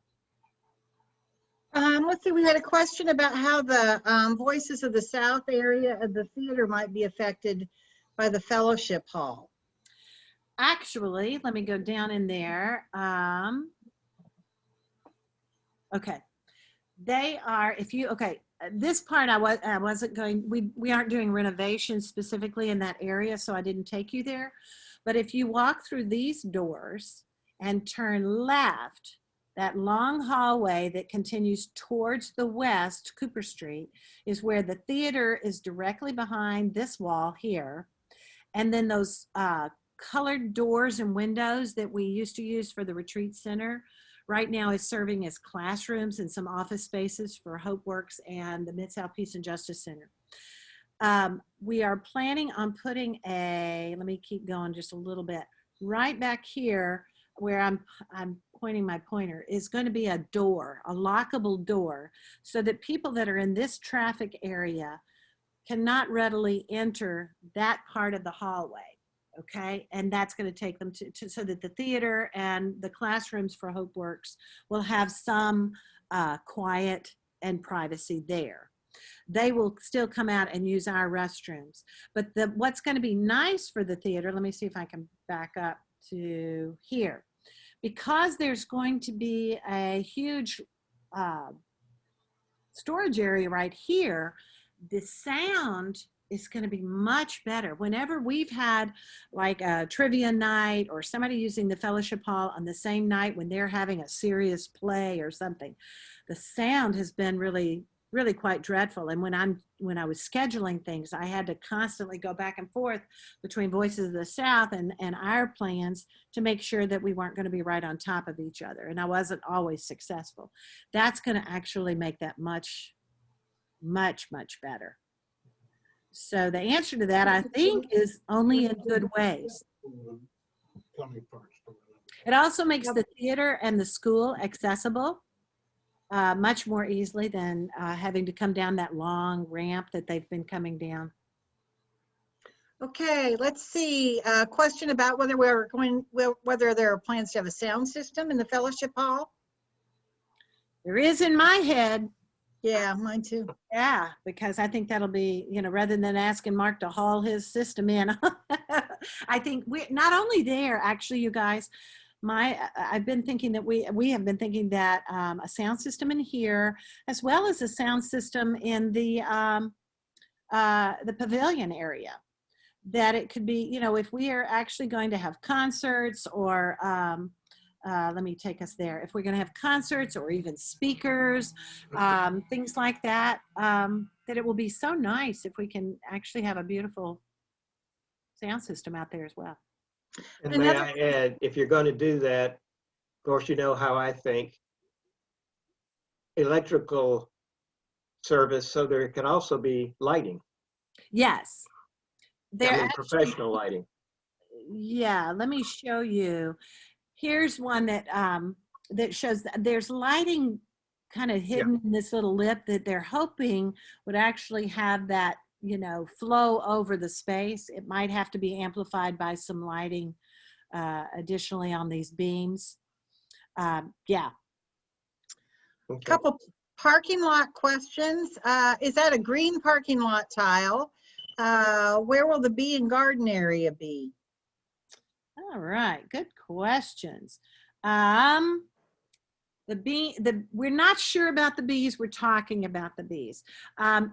Let's see, we had a question about how the Voices of the South area of the theater might be affected by the fellowship hall. Actually, let me go down in there. Okay. They are, this part I wasn't going, we aren't doing renovations specifically in that area, so I didn't take you there. But if you walk through these doors and turn left, that long hallway that continues towards the west, Cooper Street, is where the theater is directly behind this wall here. And then those colored doors and windows that we used to use for the retreat center right now is serving as classrooms and some office spaces for HopeWorks and the Mid-South Peace and Justice Center. We are planning on putting let me keep going just a little bit, right back here where I'm pointing my pointer is going to be a door, a lockable door, so that people that are in this traffic area cannot readily enter that part of the hallway. Okay, and that's going to take them to so that the theater and the classrooms for HopeWorks will have some quiet and privacy there. They will still come out and use our restrooms. But what's going to be nice for the theater, let me see if I can back up to here. Because there's going to be a huge storage area right here, the sound is going to be much better. Whenever we've had like a trivia night or somebody using the fellowship hall on the same night when they're having a serious play or something, the sound has been really, really quite dreadful. And when I was scheduling things, I had to constantly go back and forth between Voices of the South and our plans to make sure that we weren't going to be right on top of each other. And I wasn't always successful. That's going to actually make that much, much, much better. So the answer to that, I think, is only in good ways. It also makes the theater and the school accessible much more easily than having to come down that long ramp that they've been coming down. Okay, let's see. A question about whether there are plans to have a sound system in the fellowship hall. There is in my head. Yeah, mine too. Yeah, because I think that'll be, rather than asking Mark to haul his system in, I think we not only there, actually, you guys, I've been thinking that we have been thinking that a sound system in here, as well as a sound system in the pavilion area, that it could be, if we are actually going to have concerts or let me take us there. If we're going to have concerts or even speakers, things like that, that it will be so nice if we can actually have a beautiful sound system out there as well. And may I add, if you're going to do that, of course, you know how I think, electrical service, so there can also be lighting. Yes. Professional lighting. Yeah, let me show you. Here's one that that shows that there's lighting kind of hidden in this little lip that they're hoping would actually have that, flow over the space. It might have to be amplified by some lighting additionally on these beams. Yeah. Okay. Couple parking lot questions. Is that a green parking lot tile? Where will the bee and garden area be? All right, good questions. We're not sure about the bees. We're talking about the bees.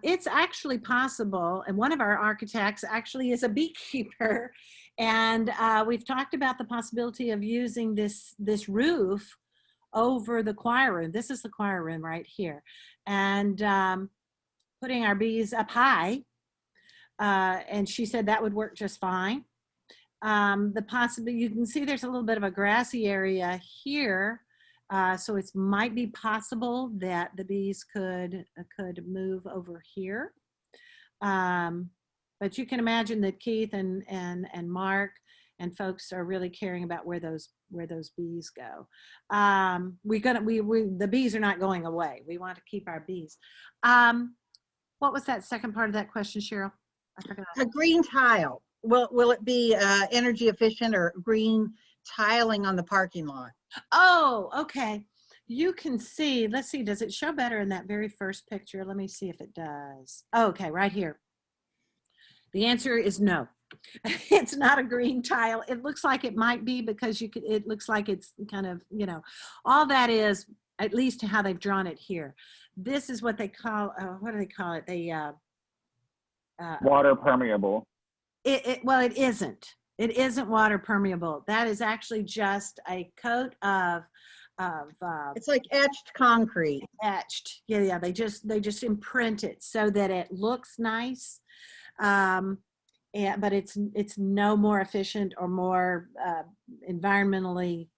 It's actually possible, and one of our architects actually is a beekeeper, and we've talked about the possibility of using this roof over the choir room. This is the choir room right here, and putting our bees up high. And she said that would work just fine. You can see there's a little bit of a grassy area here. So it might be possible that the bees could move over here. But you can imagine that Keith and Mark and folks are really caring about where those bees go. The bees are not going away. We want to keep our bees. What was that second part of that question, Cheryl? I forgot. A green tile. Will it be energy efficient or green tiling on the parking lot? Oh, okay. You can see, let's see, does it show better in that very first picture? Let me see if it does. Okay, right here. The answer is no. It's not a green tile. It looks like it might be because it looks like it's kind of, all that is, at least how they've drawn it here. This is what they call, what do they call it? Water permeable. Well, it isn't. It isn't water permeable. That is actually just a coat of it's like etched concrete. Etched. Yeah. They just imprint it so that it looks nice. But it's no more efficient or more environmentally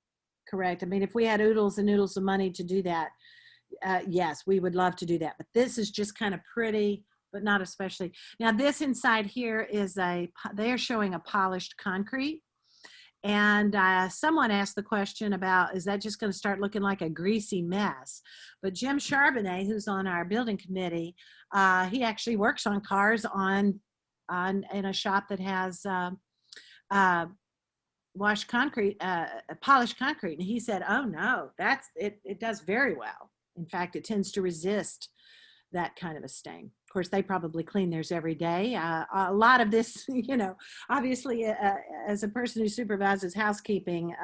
correct. I mean, if we had oodles and oodles of money to do that, yes, we would love to do that. But this is just kind of pretty, but not especially. Now this inside here is they're showing a polished concrete. And someone asked the question about, is that just going to start looking like a greasy mess? But Jim Charbonnet, who's on our building committee, he actually works on cars in a shop that has washed concrete, polished concrete. And he said, oh no, it does very well. In fact, it tends to resist that kind of a stain. Of course, they probably clean theirs every day. A lot of this, obviously, as a person who supervises housekeeping,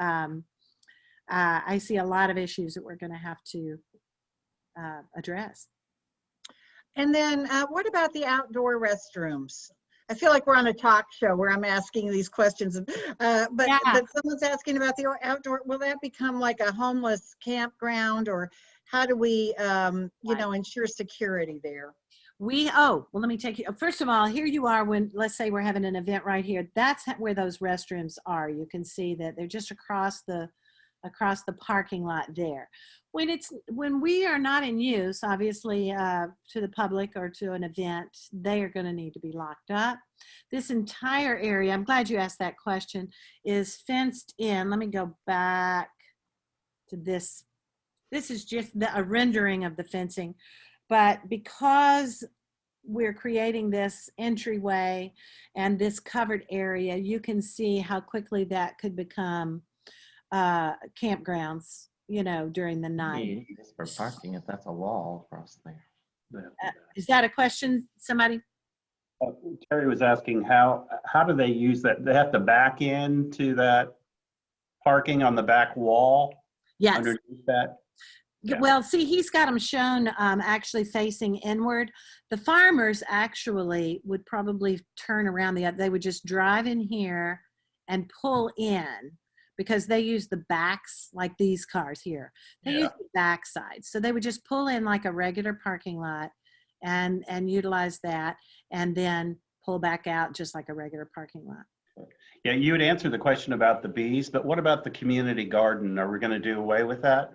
I see a lot of issues that we're going to have to address. And then what about the outdoor restrooms? I feel like we're on a talk show where I'm asking these questions. But Yeah. someone's asking about the outdoor. Will that become like a homeless campground, or how do we, ensure security there? Well, let me take you, first of all, here you are when, let's say we're having an event right here. That's where those restrooms are. You can see that they're just across the parking lot there. When we are not in use, obviously, to the public or to an event, they are going to need to be locked up. This entire area, I'm glad you asked that question, is fenced in. Let me go back to this. This is just a rendering of the fencing. But because we're creating this entryway and this covered area, you can see how quickly that could become campgrounds, during the night. Use for parking if that's a wall across there. Is that a question, somebody? Terry was asking how do they use that? They have to back into that parking on the back wall Yes. underneath that? Yeah. Well, see, he's got them shown actually facing inward. The farmers actually would probably turn around they would just drive in here and pull in, because they use the backs like these cars here. They use the back side. So they would just pull in like a regular parking lot and utilize that, and then pull back out just like a regular parking lot. Yeah, you had answered the question about the bees, but what about the community garden? Are we going to do away with that?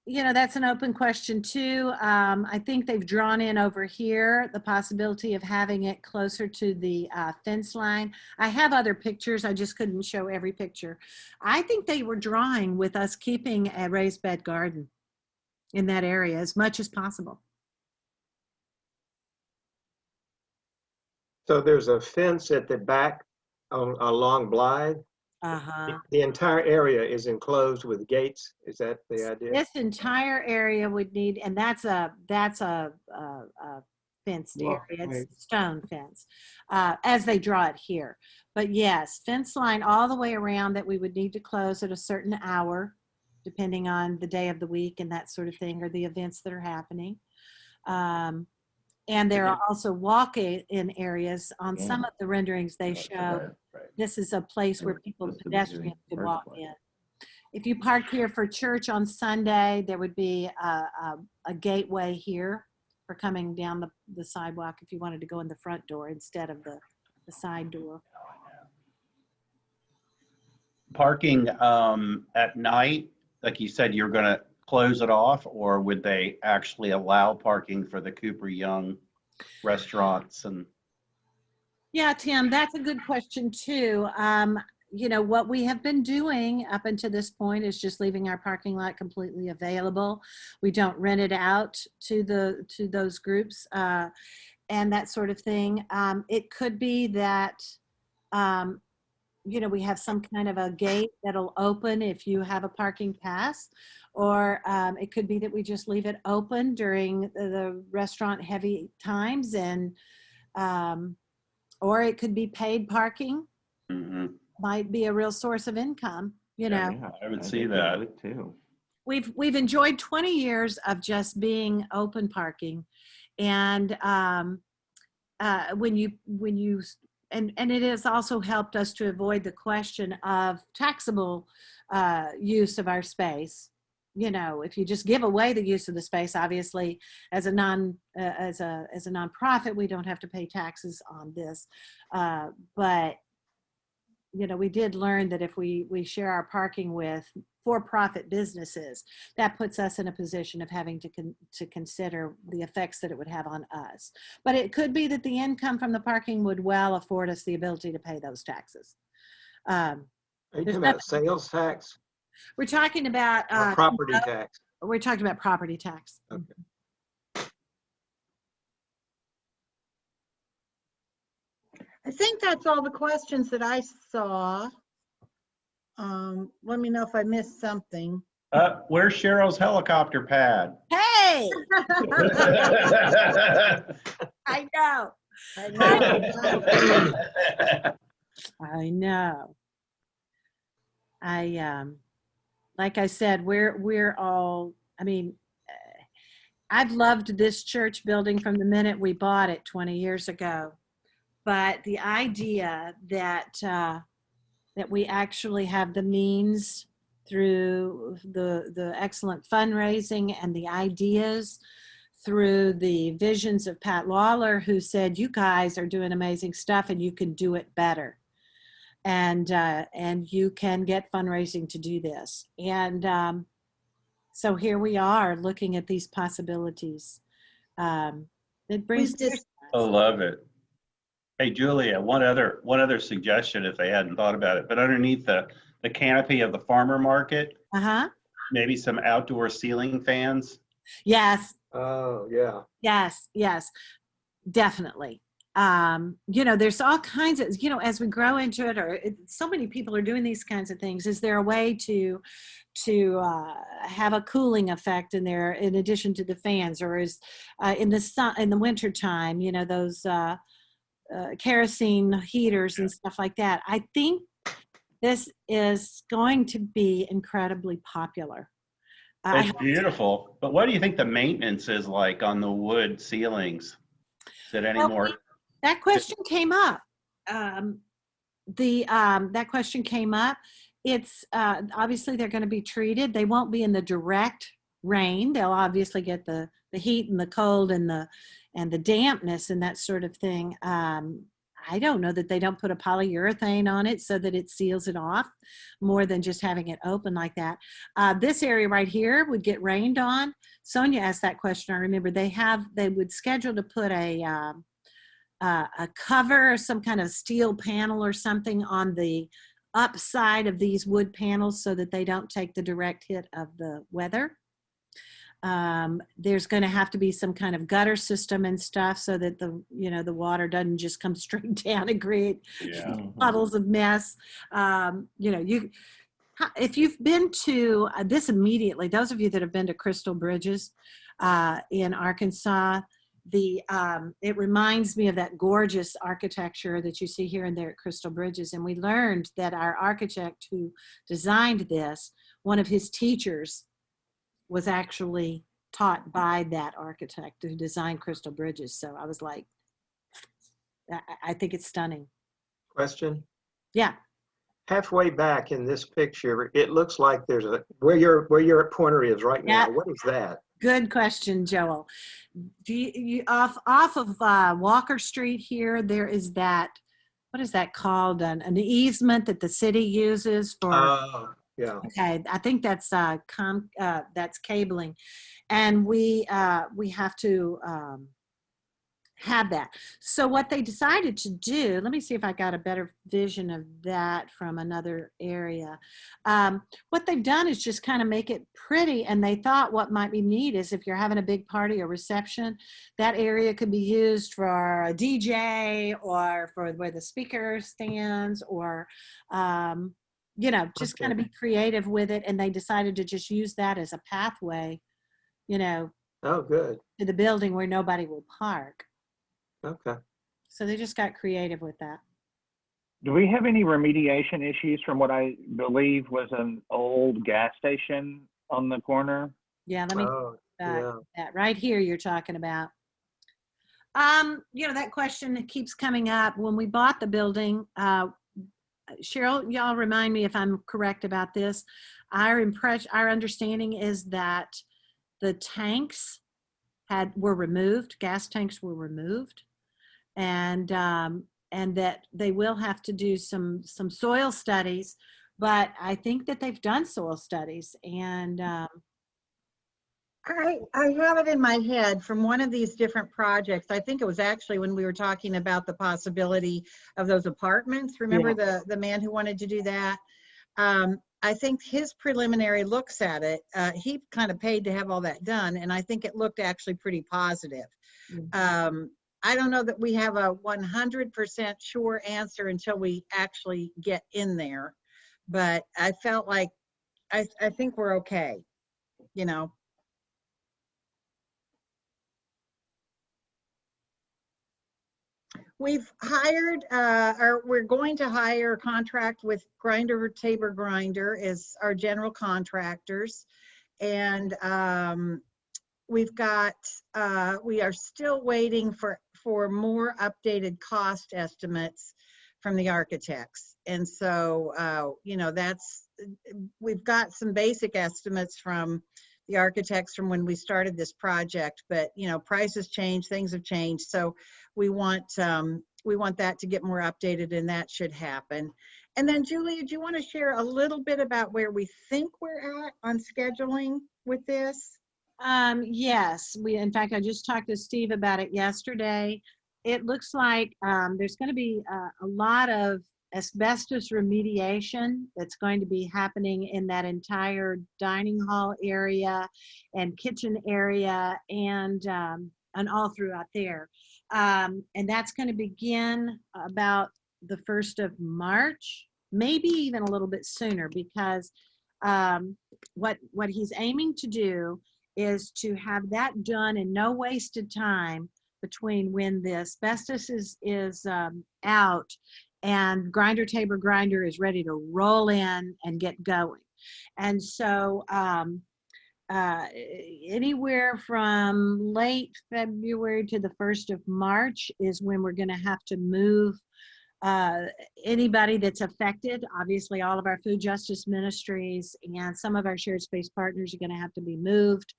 That's an open question too. I think they've drawn in over here the possibility of having it closer to the fence line. I have other pictures. I just couldn't show every picture. I think they were drawing with us keeping a raised bed garden in that area as much as possible. So there's a fence at the back along Blythe. Uh-huh. The entire area is enclosed with gates. Is that the idea? This entire area would need, and that's a fenced area. It's a stone fence, as they draw it here. But yes, fence line all the way around that we would need to close at a certain hour, depending on the day of the week and that sort of thing, or the events that are happening. And there are also walk-in areas on some of the renderings they show. This is a place where pedestrians could walk in. If you park here for church on Sunday, there would be a gateway here for coming down the sidewalk if you wanted to go in the front door instead of the side door. Parking at night, like you said, you're going to close it off, or would they actually allow parking for the Cooper Young restaurants? And yeah, Tim, that's a good question too. What we have been doing up until this point is just leaving our parking lot completely available. We don't rent it out to those groups and that sort of thing. It could be that we have some kind of a gate that'll open if you have a parking pass, or it could be that we just leave it open during the restaurant heavy times, and or it could be paid parking. Might be a real source of income. I would see that too. We've enjoyed 20 years of just being open parking, and when you and it has also helped us to avoid the question of taxable use of our space. If you just give away the use of the space, obviously, as a nonprofit, we don't have to pay taxes on this. But we did learn that if we share our parking with for-profit businesses, that puts us in a position of having to consider the effects that it would have on us. But it could be that the income from the parking would well afford us the ability to pay those taxes. Are you talking about sales tax We're talking about or property tax? We're talking about property tax. Okay. I think that's all the questions that I saw. Let me know if I missed something. where's Cheryl's helicopter pad? Hey, I know. I know. Like I said, we're all, I've loved this church building from the minute we bought it 20 years ago. But the idea that that we actually have the means through the excellent fundraising and the ideas, through the visions of Pat Lawler, who said, you guys are doing amazing stuff and you can do it better. And you can get fundraising to do this. And so here we are looking at these possibilities. It brings We've just, I love it. Hey, Julia, one other suggestion if they hadn't thought about it, but underneath the canopy of the farmer market, maybe some outdoor ceiling fans. Yes, Oh, yeah. yes, definitely. There's all kinds of, as we grow into it, so many people are doing these kinds of things. Is there a way to have a cooling effect in there in addition to the fans, or is in the winter time, those kerosene heaters and stuff like that? I think this is going to be incredibly popular. It's beautiful, but what do you think the maintenance is like on the wood ceilings? Is it any more? That question came up. That question came up. It's obviously they're going to be treated. They won't be in the direct rain. They'll obviously get the heat and the cold and the dampness and that sort of thing. I don't know that they don't put a polyurethane on it so that it seals it off more than just having it open like that. This area right here would get rained on. Sonia asked that question. I remember they would schedule to put a cover, some kind of steel panel or something on the upside of these wood panels so that they don't take the direct hit of the weather. There's going to have to be some kind of gutter system and stuff so that the water doesn't just come straight down and create puddles of mess. If you've been to this immediately, those of you that have been to Crystal Bridges in Arkansas, it reminds me of that gorgeous architecture that you see here and there at Crystal Bridges. And we learned that our architect who designed this, one of his teachers was actually taught by that architect who designed Crystal Bridges. So I was like, I think it's stunning. Question? Yeah. Halfway back in this picture, it looks like there's where your pointer is right now. Yeah. What is that? Good question, Joel. Off of Walker Street here, there is that, what is that called? An easement that the city uses for. Yeah. Okay, I think that's cabling, and we have to have that. So what they decided to do, let me see if I got a better vision of that from another area. What they've done is just kind of make it pretty, and they thought what might be neat is if you're having a big party or reception, that area could be used for a DJ or for where the speaker stands, or just kind of be creative with it. And they decided to just use that as a pathway, Oh, good. to the building where nobody will park. Okay. So they just got creative with that. Do we have any remediation issues from what I believe was an old gas station on the corner? Yeah, let me Yeah. that right here you're talking about. That question keeps coming up. When we bought the building, Cheryl, y'all remind me if I'm correct about this. Our understanding is that the tanks were removed, gas tanks were removed, and that they will have to do some soil studies. But I think that they've done soil studies, and I have it in my head from one of these different projects. I think it was actually when we were talking about the possibility of those apartments. Remember the man who wanted to do that? I think his preliminary looks at it, he kind of paid to have all that done, and I think it looked actually pretty positive. I don't know that we have a 100% sure answer until we actually get in there, but I felt like I think we're okay, We've hired, or we're going to hire a contract with Tabor Grinder as our general contractors. And we've got, we are still waiting for more updated cost estimates from the architects. And so, you know, we've got some basic estimates from the architects from when we started this project, but, you know, prices change, things have changed. So we want that to get more updated, and that should happen. And then Julia, do you want to share a little bit about where we think we're at on scheduling with this? Yes, in fact, I just talked to Steve about it yesterday. It looks like there's going to be a lot of asbestos remediation that's going to be happening in that entire dining hall area and kitchen area and all throughout there. And that's going to begin about the 1st of March, maybe even a little bit sooner, because what he's aiming to do is to have that done in no wasted time between when the asbestos is out and Tabor grinder is ready to roll in and get going. And so anywhere from late February to the 1st of March is when we're going to have to move anybody that's affected. Obviously, all of our food justice ministries and some of our shared space partners are going to have to be moved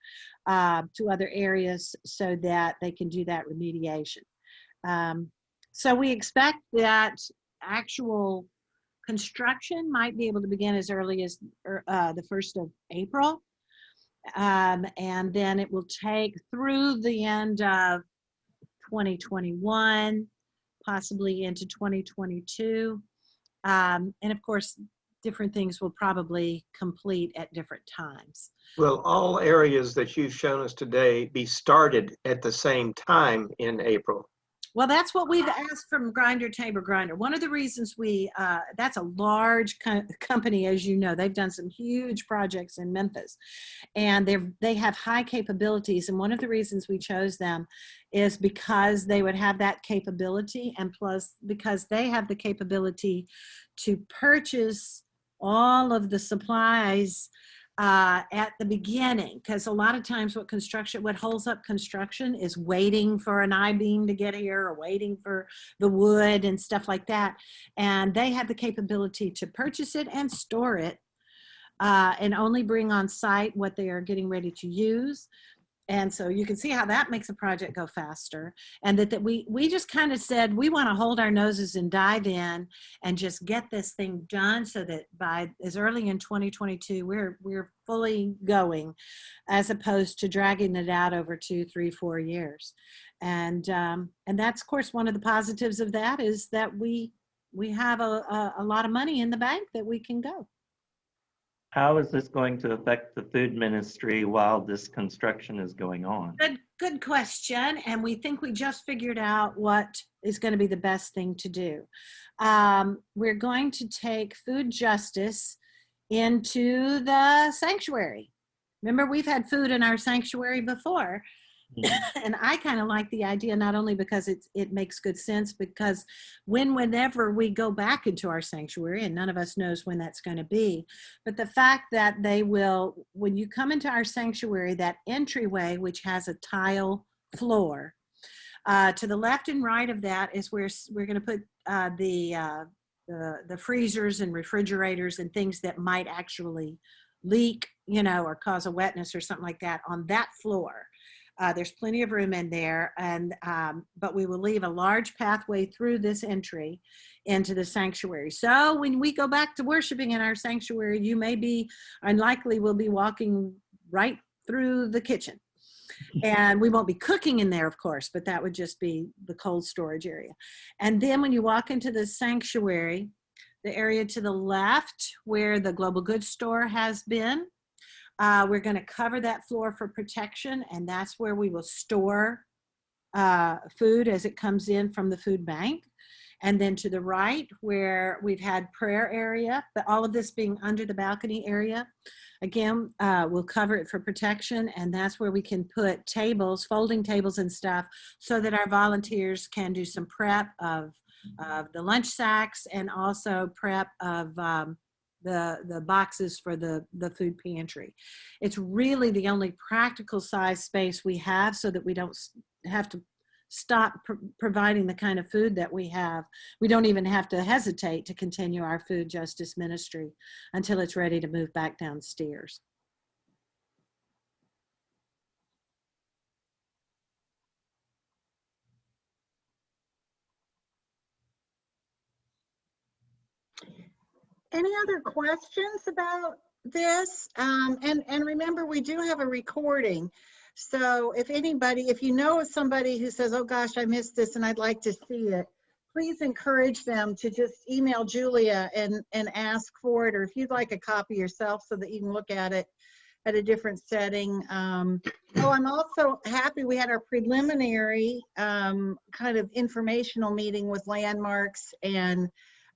to other areas so that they can do that remediation. So we expect that actual construction might be able to begin as early as the 1st of April. And then it will take through the end of 2021, possibly into 2022. And of course, different things will probably complete at different times. Will all areas that you've shown us today be started at the same time in April? Well, that's what we've asked from Tabor Grinder. One of the reasons that's a large company, as you know. They've done some huge projects in Memphis, and they have high capabilities. And one of the reasons we chose them is because they would have that capability, and plus because they have the capability to purchase all of the supplies at the beginning, because a lot of times what holds up construction is waiting for an I-beam to get here or waiting for the wood and stuff like that. And they have the capability to purchase it and store it and only bring on site what they are getting ready to use. And so you can see how that makes a project go faster. And that we just kind of said, we want to hold our noses and dive in and just get this thing done so that by as early in 2022, we're fully going, as opposed to dragging it out over 2, 3, 4 years. And that's, of course, one of the positives of that is that we have a lot of money in the bank that we can go. How is this going to affect the food ministry while this construction is going on? Good question. And we think we just figured out what is going to be the best thing to do. We're going to take food justice into the sanctuary. Remember, we've had food in our sanctuary before. And I kind of like the idea, not only because it makes good sense, because whenever we go back into our sanctuary, and none of us knows when that's going to be, but the fact that they will, when you come into our sanctuary, that entryway, which has a tile floor, to the left and right of that is where we're going to put the freezers and refrigerators and things that might actually leak, or cause a wetness or something like that on that floor. There's plenty of room in there, but we will leave a large pathway through this entry into the sanctuary. So when we go back to worshiping in our sanctuary, you may be, unlikely will be walking right through the kitchen. And we won't be cooking in there, of course, but that would just be the cold storage area. And then when you walk into the sanctuary, the area to the left where the Global Goods Store has been, we're going to cover that floor for protection, and that's where we will store food as it comes in from the food bank. And then to the right, where we've had prayer area, but all of this being under the balcony area, again, we'll cover it for protection, and that's where we can put tables, folding tables and stuff, so that our volunteers can do some prep of the lunch sacks, and also prep of the boxes for the food pantry. It's really the only practical size space we have so that we don't have to stop providing the kind of food that we have. We don't even have to hesitate to continue our food justice ministry until it's ready to move back downstairs. Any other questions about this? And remember, we do have a recording. So if anybody, if you know of somebody who says, oh gosh, I missed this and I'd like to see it, please encourage them to just email Julia and ask for it, or if you'd like a copy yourself so that you can look at it at a different setting. Oh, I'm also happy we had our preliminary kind of informational meeting with Landmarks, and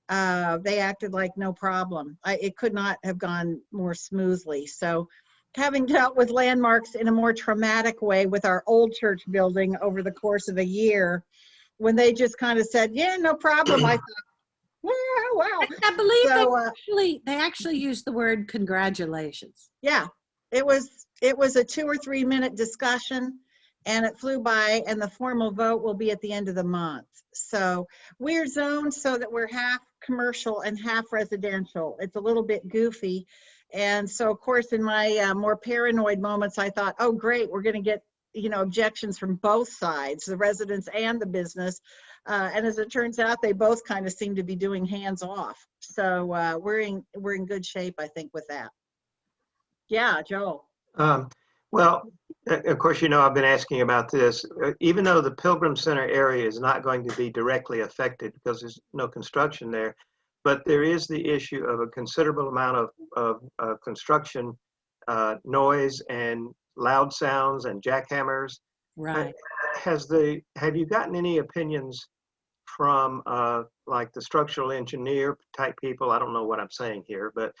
they acted like no problem. It could not have gone more smoothly. So having dealt with Landmarks in a more traumatic way with our old church building over the course of a year, when they just kind of said, yeah, no problem, I thought, wow. I believe So, they actually used the word congratulations. yeah, it was a 2 or 3 minute discussion, and it flew by, and the formal vote will be at the end of the month. So we're zoned so that we're half commercial and half residential. It's a little bit goofy. And so, of course, in my more paranoid moments, I thought, oh, great, we're going to get, objections from both sides, the residents and the business. And as it turns out, they both kind of seem to be doing hands off. So we're in good shape, I think, with that. Yeah, Joel. Well, of course, I've been asking about this. Even though the Pilgrim Center area is not going to be directly affected because there's no construction there, but there is the issue of a considerable amount of construction noise and loud sounds and jackhammers. Right. Have you gotten any opinions from like the structural engineer type people? I don't know what I'm saying here, but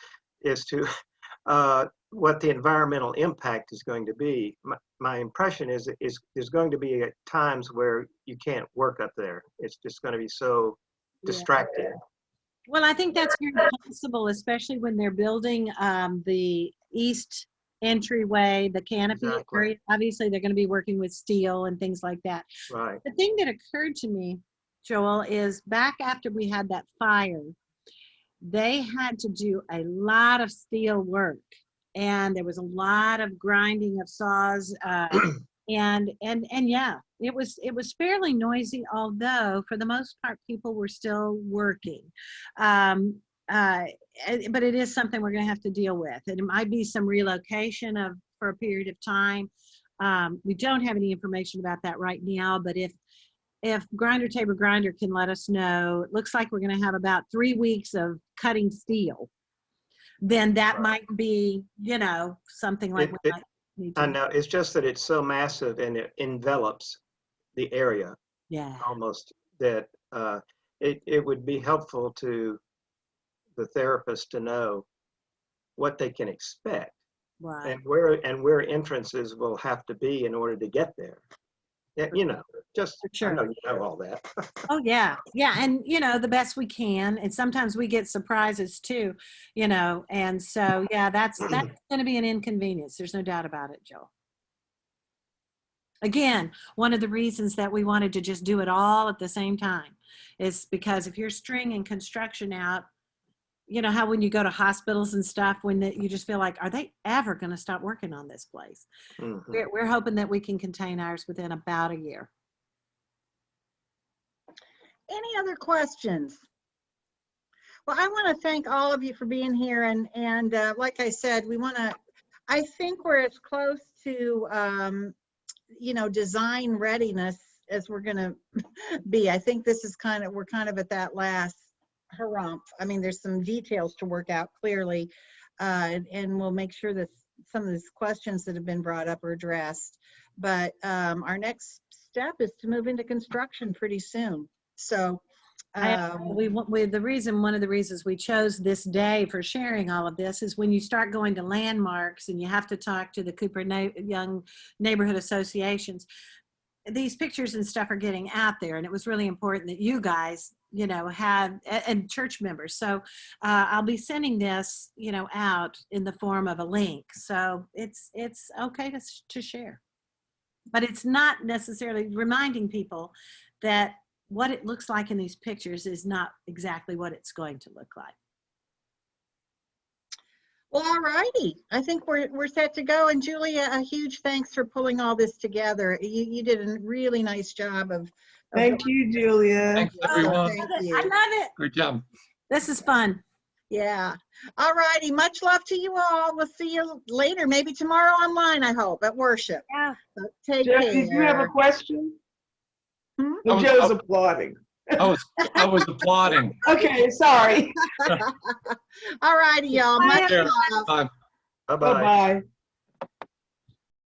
as to what the environmental impact is going to be. My impression is there's going to be times where you can't work up there. It's just going to be so distracting. Well, I think that's very possible, especially when they're building the east entryway, the canopy Exactly. area. Obviously, they're going to be working with steel and things like that. Right. The thing that occurred to me, Joel, is back after we had that fire, they had to do a lot of steel work, and there was a lot of grinding of saws, and yeah, it was fairly noisy, although for the most part people were still working. But it is something we're going to have to deal with. It might be some relocation for a period of time. We don't have any information about that right now, but if Grinder Tabor Grinder can let us know, it looks like we're going to have about 3 weeks of cutting steel, then that might be, something like we might need to. I know, it's just that it's so massive and it envelops the area. Yeah. Almost that it would be helpful to the therapist to know what they can expect, Right. and where entrances will have to be in order to get there. Yeah, just Sure. I know you know all that. Oh yeah, and the best we can, and sometimes we get surprises too, and so yeah, that's going to be an inconvenience. There's no doubt about it, Joel. Again, one of the reasons that we wanted to just do it all at the same time is because if you're stringing construction out, how when you go to hospitals and stuff, when you just feel like, are they ever going to stop working on this place? Mm-hmm. We're hoping that we can contain ours within about a year. Any other questions? Well, I want to thank all of you for being here, and like I said, I think we're as close to design readiness as we're going to be. I think this is we're kind of at that last harumph. I mean, there's some details to work out clearly, and we'll make sure that some of these questions that have been brought up are addressed. But our next step is to move into construction pretty soon. So one of the reasons we chose this day for sharing all of this is when you start going to Landmarks and you have to talk to the Cooper Young neighborhood associations, these pictures and stuff are getting out there, and it was really important that you guys, had, and church members. So I'll be sending this, out in the form of a link. So it's okay to share, but it's not necessarily reminding people that what it looks like in these pictures is not exactly what it's going to look like. Well, all righty. I think we're set to go. And Julia, a huge thanks for pulling all this together. You did a really nice job of Thank you, Julia. Thanks, so everyone. thank I you. love it. Great job. This is fun. Yeah. All righty. Much love to you all. We'll see you later, maybe tomorrow online, I hope, at worship. Yeah. So take Jeff, care. did you have a question? Hmm? Oh, Joe's applauding. I was applauding. Okay, sorry. All righty, y'all. Much There. love. Bye. Bye-bye. Bye-bye.